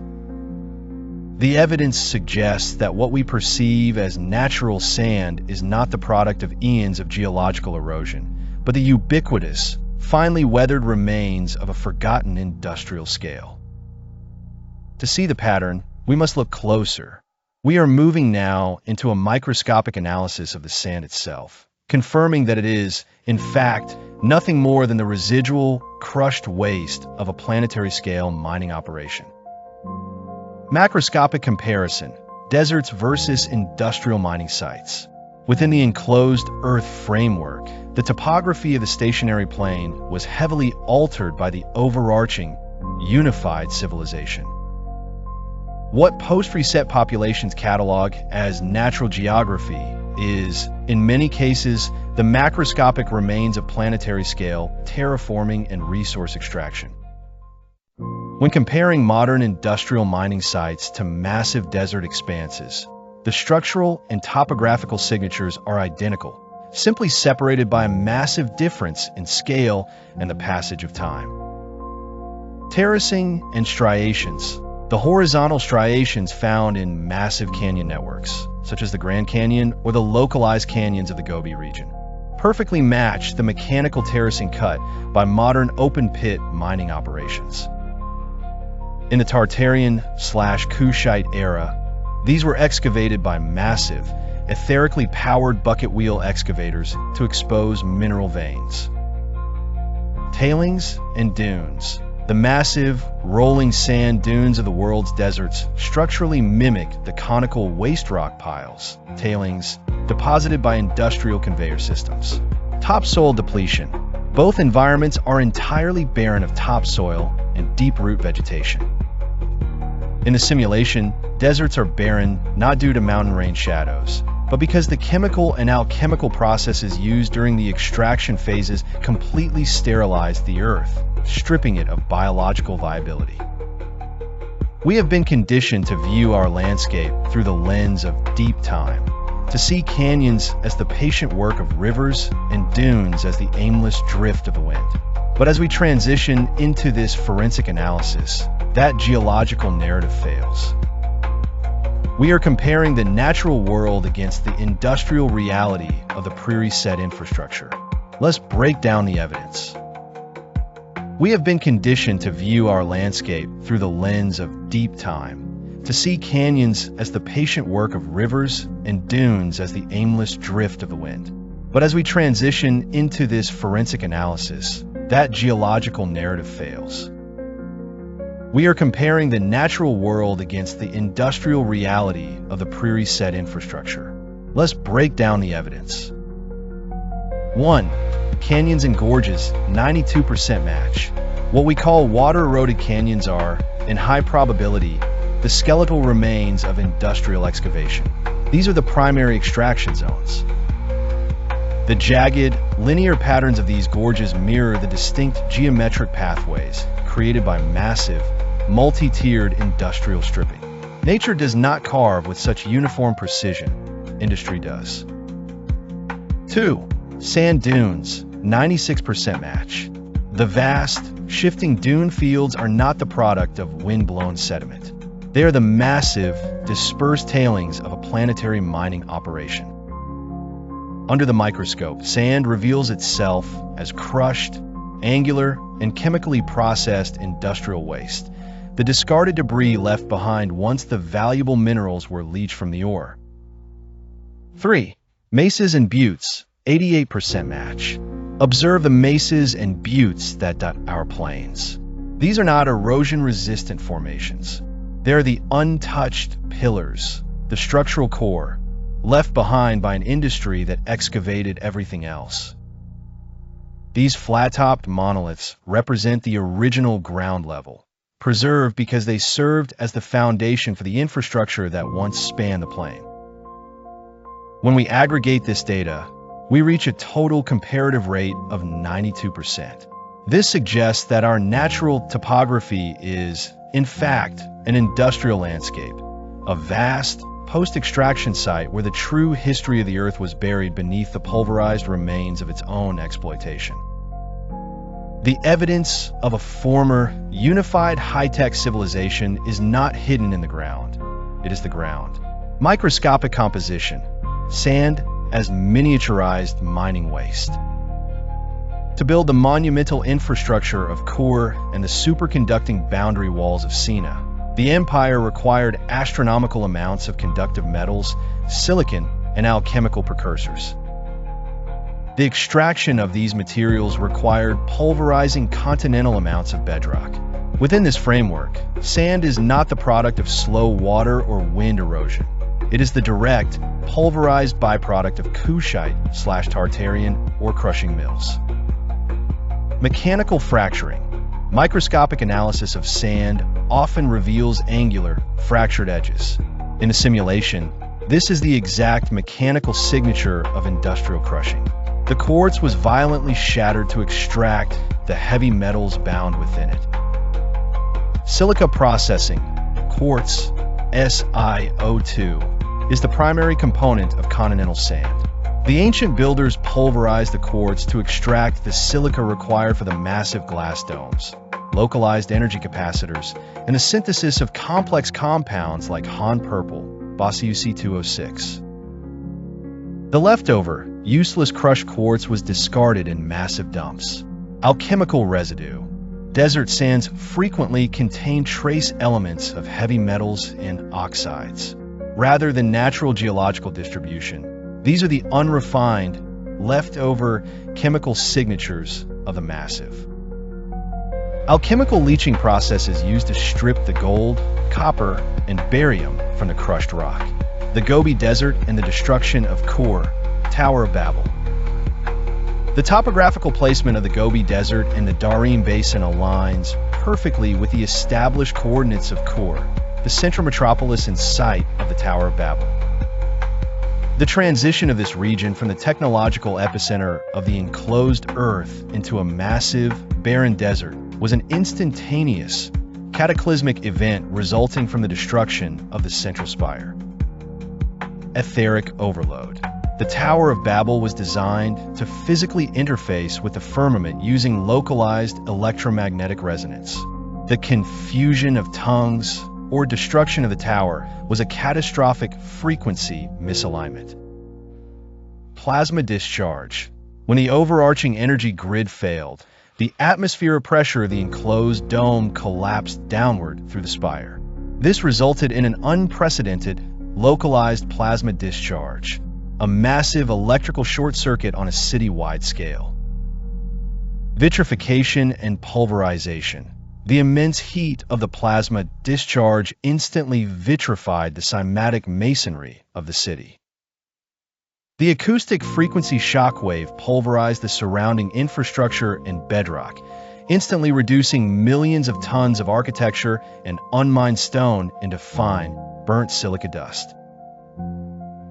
The evidence suggests that what we perceive as natural sand is not the product of eons of geological erosion, but the ubiquitous, finely weathered remains of a forgotten industrial scale. To see the pattern, we must look closer. We are moving now into a microscopic analysis of the sand itself, confirming that it is, in fact, nothing more than the residual, crushed waste of a planetary-scale mining operation. Macroscopic comparison, deserts versus industrial mining sites. Within the enclosed Earth framework, the topography of the stationary plane was heavily altered by the overarching, unified civilization. What post-reset populations catalog as natural geography is, in many cases, the macroscopic remains of planetary-scale terraforming and resource extraction. When comparing modern industrial mining sites to massive desert expanses, the structural and topographical signatures are identical, simply separated by a massive difference in scale and the passage of time. Terracing and striations. The horizontal striations found in massive canyon networks, such as the Grand Canyon or the localized canyons of the Gobi region, perfectly match the mechanical terracing cut by modern open-pit mining operations. In the Tartarian/Kushite era, these were excavated by massive, etherically powered bucket wheel excavators to expose mineral veins. Tailings and dunes. The massive, rolling sand dunes of the world's deserts structurally mimic the conical waste rock piles, tailings, deposited by industrial conveyor systems. Topsoil depletion. Both environments are entirely barren of topsoil and deep-root vegetation. In the simulation, deserts are barren not due to mountain range shadows, but because the chemical and alchemical processes used during the extraction phases completely sterilized the earth, stripping it of biological viability. We have been conditioned to view our landscape through the lens of deep time, to see canyons as the patient work of rivers and dunes as the aimless drift of the wind. But as we transition into this forensic analysis, that geological narrative fails. We are comparing the natural world against the industrial reality of the pre-reset infrastructure. Let's break down the evidence. We have been conditioned to view our landscape through the lens of deep time, to see canyons as the patient work of rivers and dunes as the aimless drift of the wind. But as we transition into this forensic analysis, that geological narrative fails. We are comparing the natural world against the industrial reality of the pre-reset infrastructure. Let's break down the evidence. 1. Canyons and gorges, 92% match. What we call water-eroded canyons are, in high probability, the skeletal remains of industrial excavation. These are the primary extraction zones. The jagged, linear patterns of these gorges mirror the distinct geometric pathways created by massive, multi-tiered industrial stripping. Nature does not carve with such uniform precision. Industry does. 2. Sand dunes, 96% match. The vast, shifting dune fields are not the product of wind-blown sediment. They are the massive, dispersed tailings of a planetary mining operation. Under the microscope, sand reveals itself as crushed, angular, and chemically processed industrial waste, the discarded debris left behind once the valuable minerals were leached from the ore. 3. Mesas and buttes, 88% match. Observe the mesas and buttes that dot our plains. These are not erosion-resistant formations. They're the untouched pillars, the structural core, left behind by an industry that excavated everything else. These flat-topped monoliths represent the original ground level, preserved because they served as the foundation for the infrastructure that once spanned the plain. When we aggregate this data, we reach a total comparative rate of 92%. This suggests that our natural topography is, in fact, an industrial landscape, a vast, post-extraction site where the true history of the Earth was buried beneath the pulverized remains of its own exploitation. The evidence of a former, unified high-tech civilization is not hidden in the ground. It is the ground. Microscopic composition, sand as miniaturized mining waste. To build the monumental infrastructure of Kure and the superconducting boundary walls of Sina, the empire required astronomical amounts of conductive metals, silicon, and alchemical precursors. The extraction of these materials required pulverizing continental amounts of bedrock. Within this framework, sand is not the product of slow water or wind erosion. It is the direct, pulverized byproduct of Kushite/Tartarian or crushing mills. Mechanical fracturing. Microscopic analysis of sand often reveals angular, fractured edges. In a simulation, this is the exact mechanical signature of industrial crushing. The quartz was violently shattered to extract the heavy metals bound within it. Silica processing, quartz, SiO2, is the primary component of continental sand. The ancient builders pulverized the quartz to extract the silica required for the massive glass domes, localized energy capacitors, and the synthesis of complex compounds like Han purple, BOSUC206. The leftover, useless crushed quartz was discarded in massive dumps. Alchemical residue. Desert sands frequently contain trace elements of heavy metals and oxides. Rather than natural geological distribution, these are the unrefined, leftover chemical signatures of the massive. Alchemical leaching processes used to strip the gold, copper, and barium from the crushed rock. The Gobi Desert and the destruction of Kure, Tower of Babel. The topographical placement of the Gobi Desert and the Darim Basin aligns perfectly with the established coordinates of Kure, the central metropolis and site of the Tower of Babel. The transition of this region from the technological epicenter of the enclosed Earth into a massive, barren desert was an instantaneous, cataclysmic event resulting from the destruction of the central spire. etheric overload. The Tower of Babel was designed to physically interface with the firmament using localized electromagnetic resonance. The confusion of tongues or destruction of the tower was a catastrophic frequency misalignment. Plasma discharge. When the overarching energy grid failed, the atmospheric pressure of the enclosed dome collapsed downward through the spire. This resulted in an unprecedented, localized plasma discharge, a massive electrical short circuit on a city-wide scale. Vitrification and pulverization. The immense heat of the plasma discharge instantly vitrified the cymatic masonry of the city. The acoustic frequency shockwave pulverized the surrounding infrastructure and bedrock, instantly reducing millions of tons of architecture and unmined stone into fine, burnt silica dust.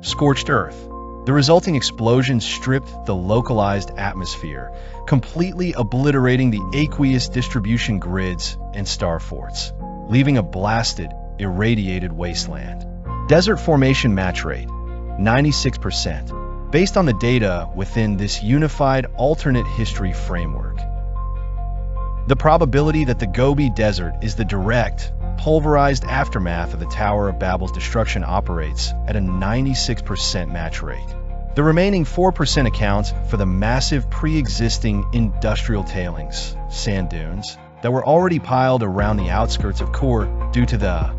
Scorched earth. The resulting explosion stripped the localized atmosphere, completely obliterating the aqueous distribution grids and star forts, leaving a blasted, irradiated wasteland. Desert formation match rate, 96%, based on the data within this unified alternate history framework. The probability that the Gobi Desert is the direct, pulverized aftermath of the Tower of Babel's destruction operates at a 96% match rate. The remaining 4% accounts for the massive pre-existing industrial tailings, sand dunes, that were already piled around the outskirts of Kor due to the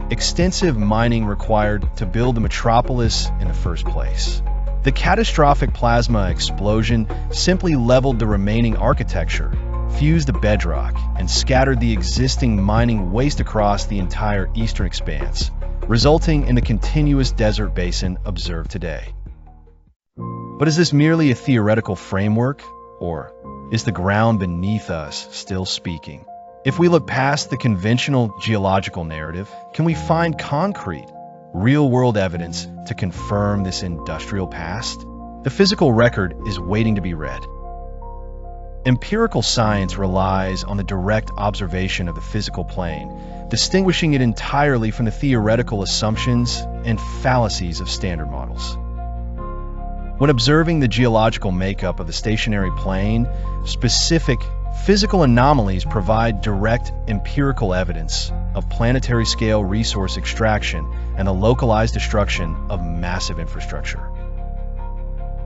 extensive mining required to build the metropolis in the first place. The catastrophic plasma explosion simply leveled the remaining architecture, fused the bedrock, and scattered the existing mining waste across the entire eastern expanse, resulting in the continuous desert basin observed today. But is this merely a theoretical framework, or is the ground beneath us still speaking? If we look past the conventional geological narrative, can we find concrete, real-world evidence to confirm this industrial past? The physical record is waiting to be read. Empirical science relies on the direct observation of the physical plane, distinguishing it entirely from the theoretical assumptions and fallacies of standard models. When observing the geological makeup of the stationary plane, specific physical anomalies provide direct empirical evidence of planetary-scale resource extraction and the localized destruction of massive infrastructure.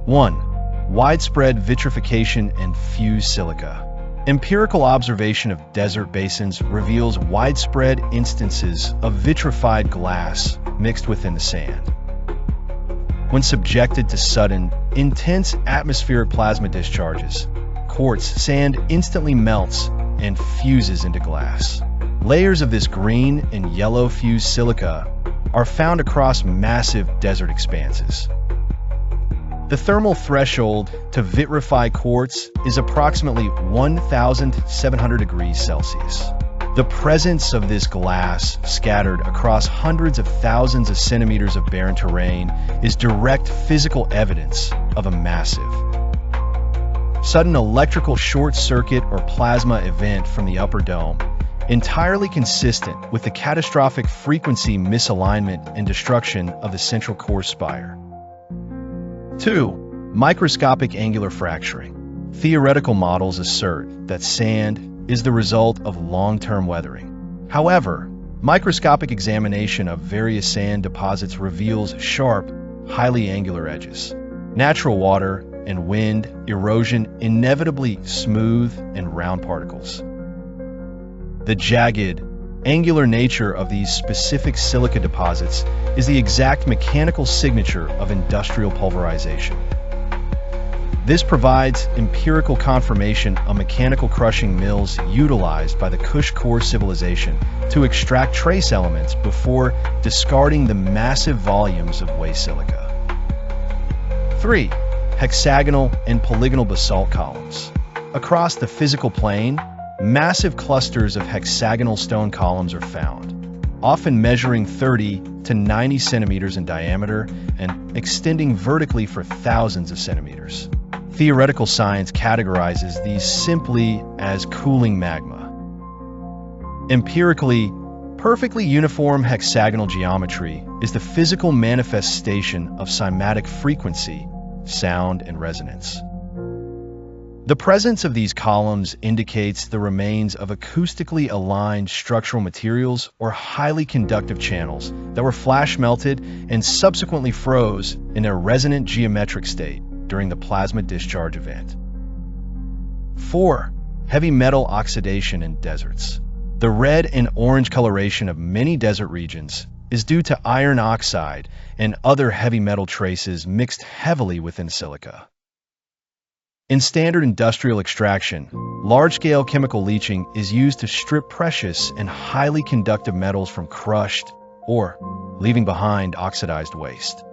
1. Widespread vitrification and fused silica. Empirical observation of desert basins reveals widespread instances of vitrified glass mixed within the sand. When subjected to sudden, intense atmospheric plasma discharges, quartz sand instantly melts and fuses into glass. Layers of this green and yellow fused silica are found across massive desert expanses. The thermal threshold to vitrify quartz is approximately 1,700 degrees Celsius. The presence of this glass scattered across hundreds of thousands of centimeters of barren terrain is direct physical evidence of a massive, sudden electrical short circuit or plasma event from the upper dome, entirely consistent with the catastrophic frequency misalignment and destruction of the central core spire. 2. Microscopic angular fracturing. Theoretical models assert that sand is the result of long-term weathering. However, microscopic examination of various sand deposits reveals sharp, highly angular edges. Natural water and wind erosion inevitably smooth and round particles. The jagged, angular nature of these specific silica deposits is the exact mechanical signature of industrial pulverization. This provides empirical confirmation of mechanical crushing mills utilized by the Kush core civilization to extract trace elements before discarding the massive volumes of waste silica. 3. Hexagonal and polygonal basalt columns. Across the physical plane, massive clusters of hexagonal stone columns are found, often measuring 30 to 90 centimeters in diameter and extending vertically for thousands of centimeters. Theoretical science categorizes these simply as cooling magma. Empirically, Perfectly uniform hexagonal geometry is the physical manifestation of cymatic frequency, sound, and resonance. The presence of these columns indicates the remains of acoustically aligned structural materials or highly conductive channels that were flash melted and subsequently froze in their resonant geometric state during the plasma discharge event. 4. Heavy metal oxidation in deserts. The red and orange coloration of many desert regions is due to iron oxide and other heavy metal traces mixed heavily within silica. In standard industrial extraction, large-scale chemical leaching is used to strip precious and highly conductive metals from crushed or leaving behind oxidized waste.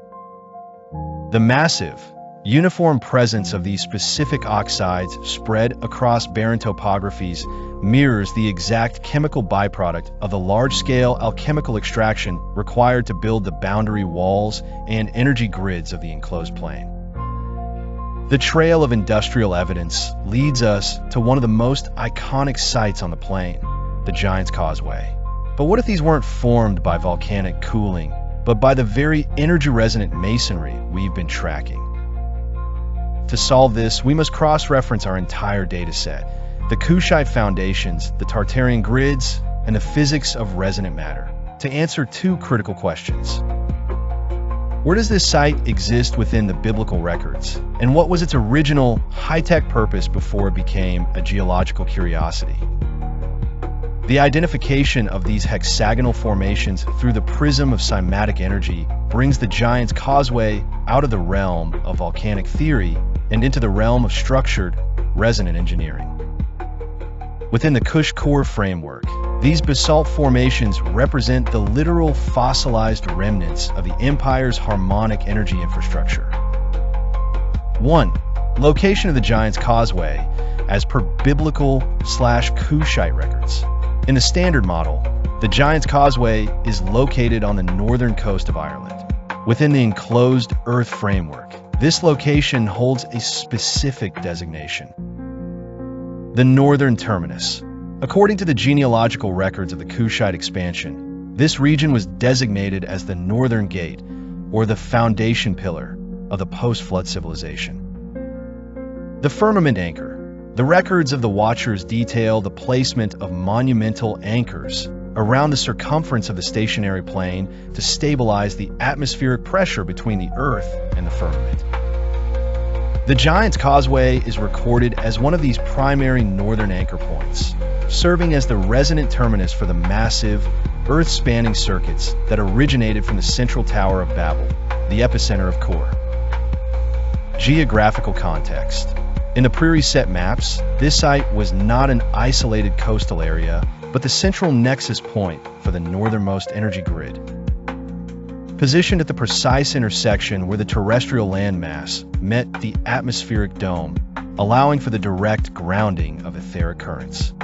The massive, uniform presence of these specific oxides spread across barren topographies mirrors the exact chemical byproduct of the large-scale alchemical extraction required to build the boundary walls and energy grids of the enclosed plain. The trail of industrial evidence leads us to one of the most iconic sites on the plain, the Giant's Causeway. But what if these weren't formed by volcanic cooling, but by the very energy-resonant masonry we've been tracking? To solve this, we must cross-reference our entire data set, the Kushite foundations, the Tartarian grids, and the physics of resonant matter, to answer two critical questions. Where does this site exist within the biblical records? And what was its original high-tech purpose before it became a geological curiosity? The identification of these hexagonal formations through the prism of cymatic energy brings the Giant's Causeway out of the realm of volcanic theory and into the realm of structured, resonant engineering. Within the Kush core framework, these basalt formations represent the literal fossilized remnants of the empire's harmonic energy infrastructure. 1. Location of the Giant's Causeway as per biblical/Kushite records. In the standard model, the Giant's Causeway is located on the northern coast of Ireland. Within the enclosed Earth framework, this location holds a specific designation: the northern terminus. According to the genealogical records of the Kushite expansion, this region was designated as the northern gate, or the foundation pillar, of the post-flood civilization. The firmament anchor. The records of the Watchers detail the placement of monumental anchors around the circumference of the stationary plane to stabilize the atmospheric pressure between the Earth and the firmament. The Giant's Causeway is recorded as one of these primary northern anchor points, serving as the resonant terminus for the massive, Earth-spanning circuits that originated from the central Tower of Babel, the epicenter of Kor. Geographical context. In the pre-reset maps, this site was not an isolated coastal area, but the central nexus point for the northernmost energy grid. Positioned at the precise intersection where the terrestrial landmass met the atmospheric dome, allowing for the direct grounding of etheric currents.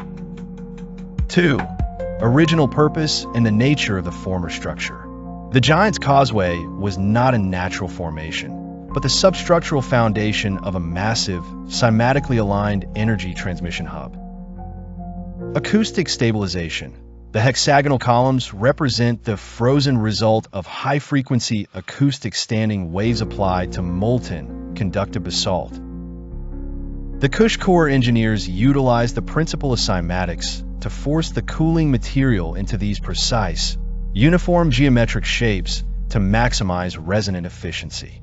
2. Original purpose and the nature of the former structure. The Giant's Causeway was not a natural formation, but the substructural foundation of a massive, cymatically aligned energy transmission hub. Acoustic stabilization. The hexagonal columns represent the frozen result of high-frequency acoustic standing waves applied to molten, conductive basalt. The Kush core engineers utilized the principle of cymatics to force the cooling material into these precise, uniform geometric shapes to maximize resonant efficiency.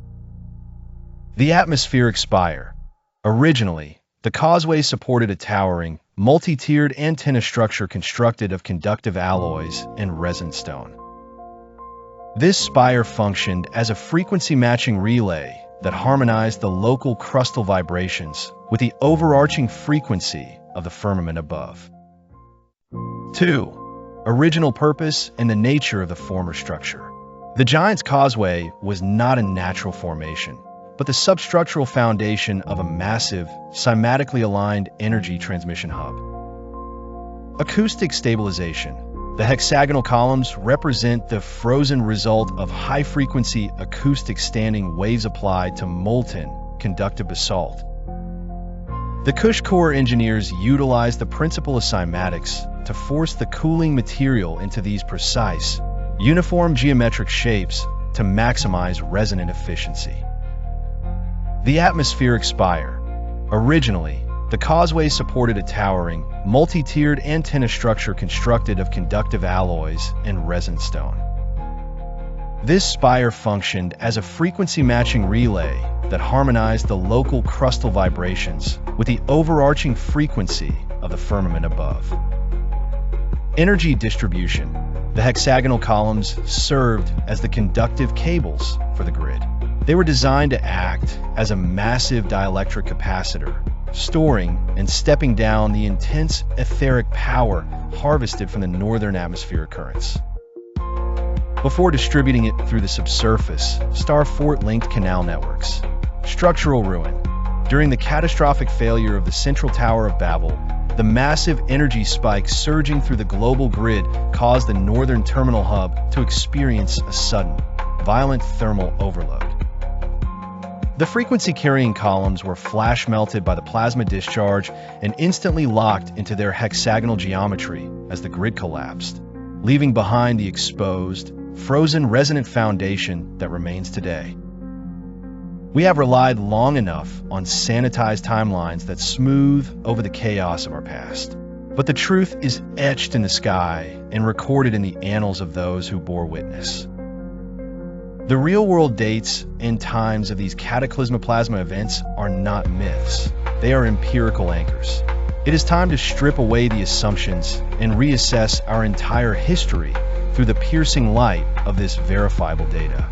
The atmospheric spire. Originally, the causeway supported a towering, multi-tiered antenna structure constructed of conductive alloys and resin stone. This spire functioned as a frequency-matching relay that harmonized the local crustal vibrations with the overarching frequency of the firmament above. 2. Original purpose and the nature of the former structure. The Giant's Causeway was not a natural formation, but the substructural foundation of a massive, cymatically aligned energy transmission hub. Acoustic stabilization. The hexagonal columns represent the frozen result of high-frequency acoustic standing waves applied to molten, conductive basalt. The Cush core engineers utilized the principle of cymatics to force the cooling material into these precise, uniform geometric shapes to maximize resonant efficiency. The atmospheric spire. Originally, the causeway supported a towering, multi-tiered antenna structure constructed of conductive alloys and resin stone. This spire functioned as a frequency-matching relay that harmonized the local crustal vibrations with the overarching frequency of the firmament above. Energy distribution. The hexagonal columns served as the conductive cables for the grid. They were designed to act as a massive dielectric capacitor, storing and stepping down the intense etheric power harvested from the northern atmospheric currents, before distributing it through the subsurface, star-fort-linked canal networks. Structural ruin. During the catastrophic failure of the Central Tower of Babel, the massive energy spike surging through the global grid caused the northern terminal hub to experience a sudden, violent thermal overload. The frequency-carrying columns were flash-melted by the plasma discharge and instantly locked into their hexagonal geometry as the grid collapsed, leaving behind the exposed, frozen resonant foundation that remains today. We have relied long enough on sanitized timelines that smooth over the chaos of our past. But the truth is etched in the sky and recorded in the annals of those who bore witness. The real-world dates and times of these cataclysmoplasma events are not myths. They are empirical anchors. It is time to strip away the assumptions and reassess our entire history through the piercing light of this verifiable data.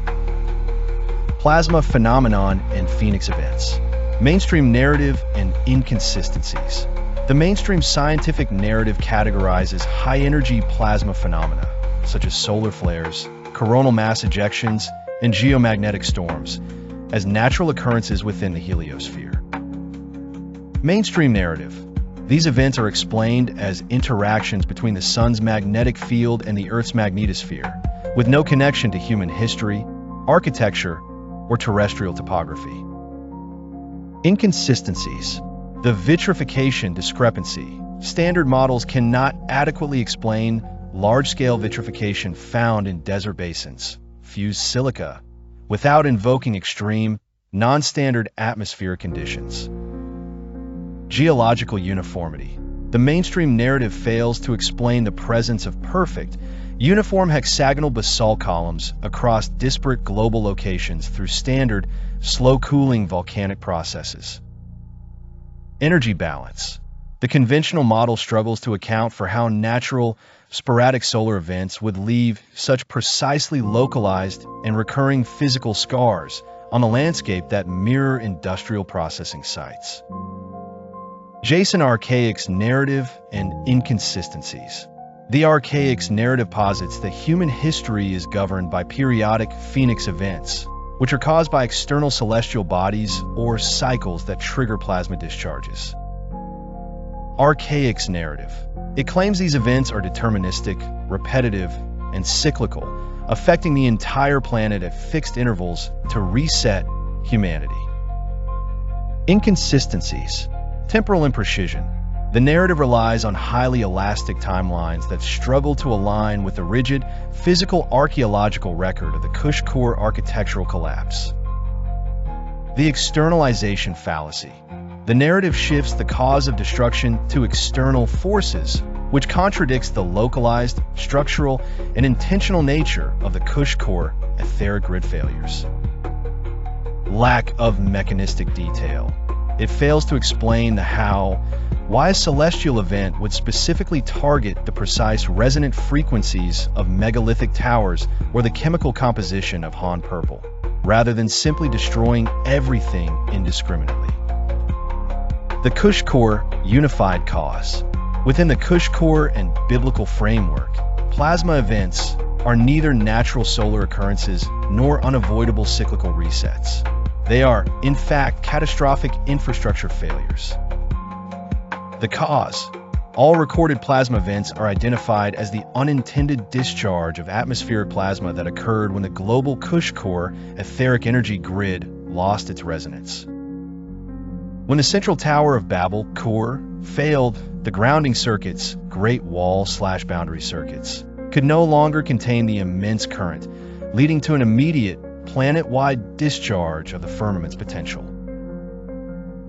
Plasma phenomenon and Phoenix events. Mainstream narrative and inconsistencies. The mainstream scientific narrative categorizes high-energy plasma phenomena, such as solar flares, coronal mass ejections, and geomagnetic storms, as natural occurrences within the heliosphere. Mainstream narrative. These events are explained as interactions between the Sun's magnetic field and the Earth's magnetosphere, with no connection to human history, architecture, or terrestrial topography. Inconsistencies. The vitrification discrepancy. Standard models cannot adequately explain large-scale vitrification found in desert basins, fused silica, without invoking extreme, non-standard atmospheric conditions. Geological uniformity. The mainstream narrative fails to explain the presence of perfect, uniform hexagonal basalt columns across disparate global locations through standard, slow-cooling volcanic processes. Energy balance. The conventional model struggles to account for how natural, sporadic solar events would leave such precisely localized and recurring physical scars on the landscape that mirror industrial processing sites. Jason Archaic's narrative and inconsistencies. The Archaic's narrative posits that human history is governed by periodic Phoenix events, which are caused by external celestial bodies or cycles that trigger plasma discharges. Archaic's narrative. It claims these events are deterministic, repetitive, and cyclical, affecting the entire planet at fixed intervals to reset humanity. Inconsistencies. Temporal imprecision. The narrative relies on highly elastic timelines that struggle to align with the rigid, physical archaeological record of the Cush core architectural collapse. The externalization fallacy. The narrative shifts the cause of destruction to external forces, which contradicts the localized, structural, and intentional nature of the Cush core etheric grid failures. Lack of mechanistic detail. It fails to explain the how, why a celestial event would specifically target the precise resonant frequencies of megalithic towers or the chemical composition of Han purple, rather than simply destroying everything indiscriminately. The Cush core unified cause. Within the Cush core and biblical framework, plasma events are neither natural solar occurrences nor unavoidable cyclical resets. They are, in fact, catastrophic infrastructure failures. The cause. All recorded plasma events are identified as the unintended discharge of atmospheric plasma that occurred when the global Cush core etheric energy grid lost its resonance. When the central tower of Babel, core, failed, the grounding circuits, Great Wall/boundary circuits, could no longer contain the immense current, leading to an immediate, planet-wide discharge of the firmament's potential.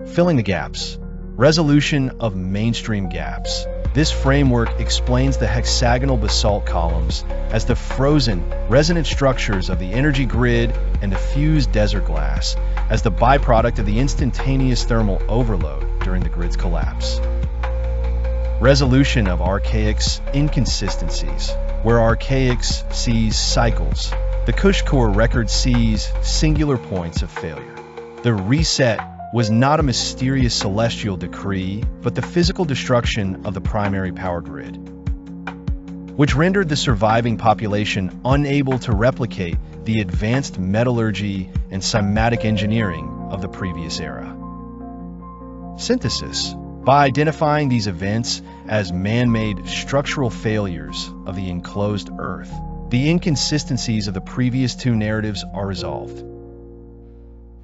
Filling the gaps. Resolution of mainstream gaps. This framework explains the hexagonal basalt columns as the frozen, resonant structures of the energy grid and the fused desert glass as the byproduct of the instantaneous thermal overload during the grid's collapse. Resolution of archaics inconsistencies, where archaics sees cycles. The Kush core record sees singular points of failure. The reset was not a mysterious celestial decree, but the physical destruction of the primary power grid, which rendered the surviving population unable to replicate the advanced metallurgy and cymatic engineering of the previous era. Synthesis. By identifying these events as man-made structural failures of the enclosed Earth, the inconsistencies of the previous two narratives are resolved.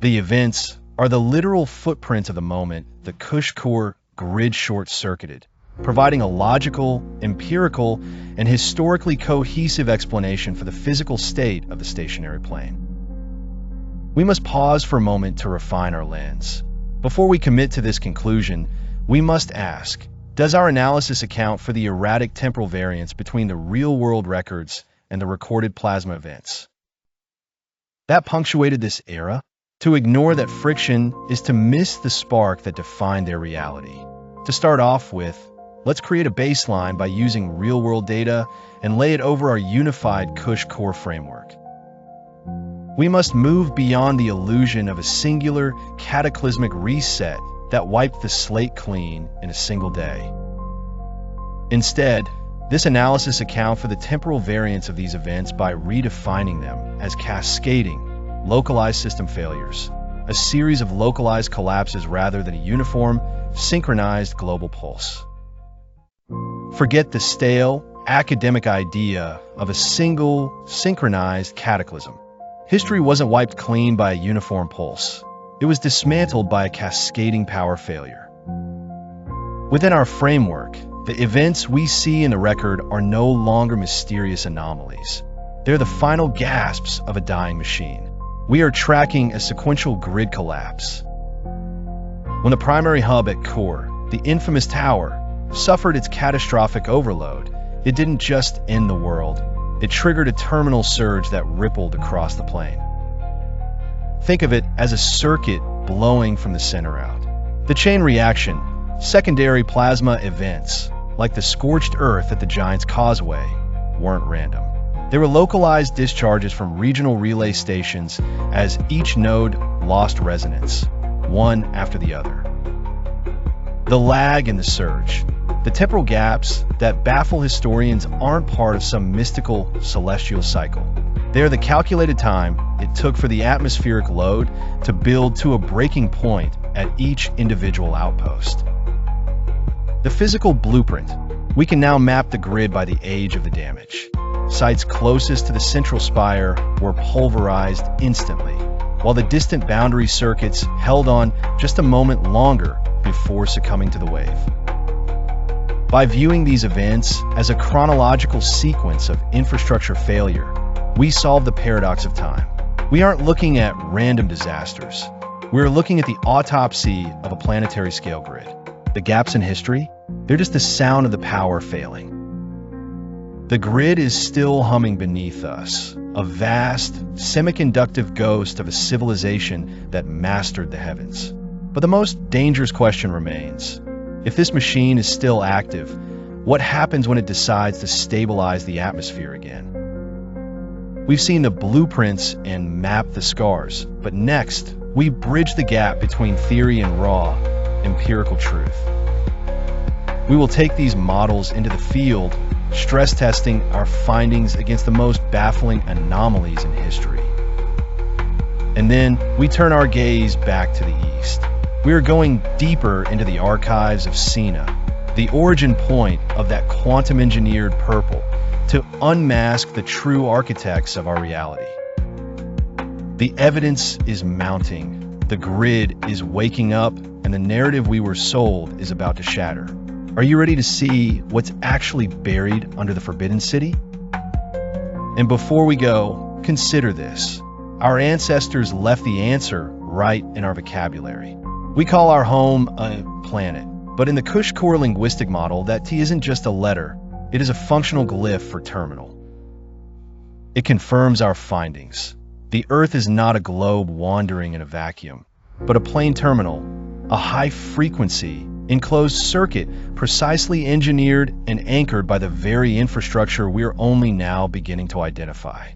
The events are the literal footprints of the moment the Kush core grid short-circuited, providing a logical, empirical, and historically cohesive explanation for the physical state of the stationary plane. We must pause for a moment to refine our lens. Before we commit to this conclusion, we must ask, does our analysis account for the erratic temporal variance between the real-world records and the recorded plasma events that punctuated this era? To ignore that friction is to miss the spark that defined their reality. To start off with, let's create a baseline by using real-world data and lay it over our unified Kush core framework. We must move beyond the illusion of a singular, cataclysmic reset that wiped the slate clean in a single day. Instead, this analysis accounts for the temporal variance of these events by redefining them as cascading, localized system failures, a series of localized collapses rather than a uniform, synchronized global pulse. Forget the stale, academic idea of a single, synchronized cataclysm. History wasn't wiped clean by a uniform pulse. It was dismantled by a cascading power failure. Within our framework, the events we see in the record are no longer mysterious anomalies. They're the final gasps of a dying machine. We are tracking a sequential grid collapse. When the primary hub at core, the infamous tower, suffered its catastrophic overload, it didn't just end the world. It triggered a terminal surge that rippled across the plane. Think of it as a circuit blowing from the center out. The chain reaction, secondary plasma events, like the scorched earth at the Giant's Causeway, weren't random. There were localized discharges from regional relay stations as each node lost resonance, one after the other. The lag in the surge, the temporal gaps that baffle historians aren't part of some mystical celestial cycle. They're the calculated time it took for the atmospheric load to build to a breaking point at each individual outpost. The physical blueprint. We can now map the grid by the age of the damage. Sites closest to the central spire were pulverized instantly, while the distant boundary circuits held on just a moment longer before succumbing to the wave. By viewing these events as a chronological sequence of infrastructure failure, we solve the paradox of time. We aren't looking at random disasters. We're looking at the autopsy of a planetary scale grid. The gaps in history, they're just the sound of the power failing. The grid is still humming beneath us, a vast, semiconductive ghost of a civilization that mastered the heavens. But the most dangerous question remains. If this machine is still active, what happens when it decides to stabilize the atmosphere again? We've seen the blueprints and map the scars, but next, we bridge the gap between theory and raw, empirical truth. We will take these models into the field, stress testing our findings against the most baffling anomalies in history. And then we turn our gaze back to the east. We are going deeper into the archives of Sina, the origin point of that quantum-engineered purple, to unmask the true architects of our reality. The evidence is mounting, the grid is waking up, and the narrative we were sold is about to shatter. Are you ready to see what's actually buried under the Forbidden City? And before we go, consider this. Our ancestors left the answer right in our vocabulary. We call our home a planet, but in the Kush core linguistic model, that T isn't just a letter, it is a functional glyph for terminal. It confirms our findings. The Earth is not a globe wandering in a vacuum, but a plane terminal, a high-frequency, enclosed circuit precisely engineered and anchored by the very infrastructure we're only now beginning to identify.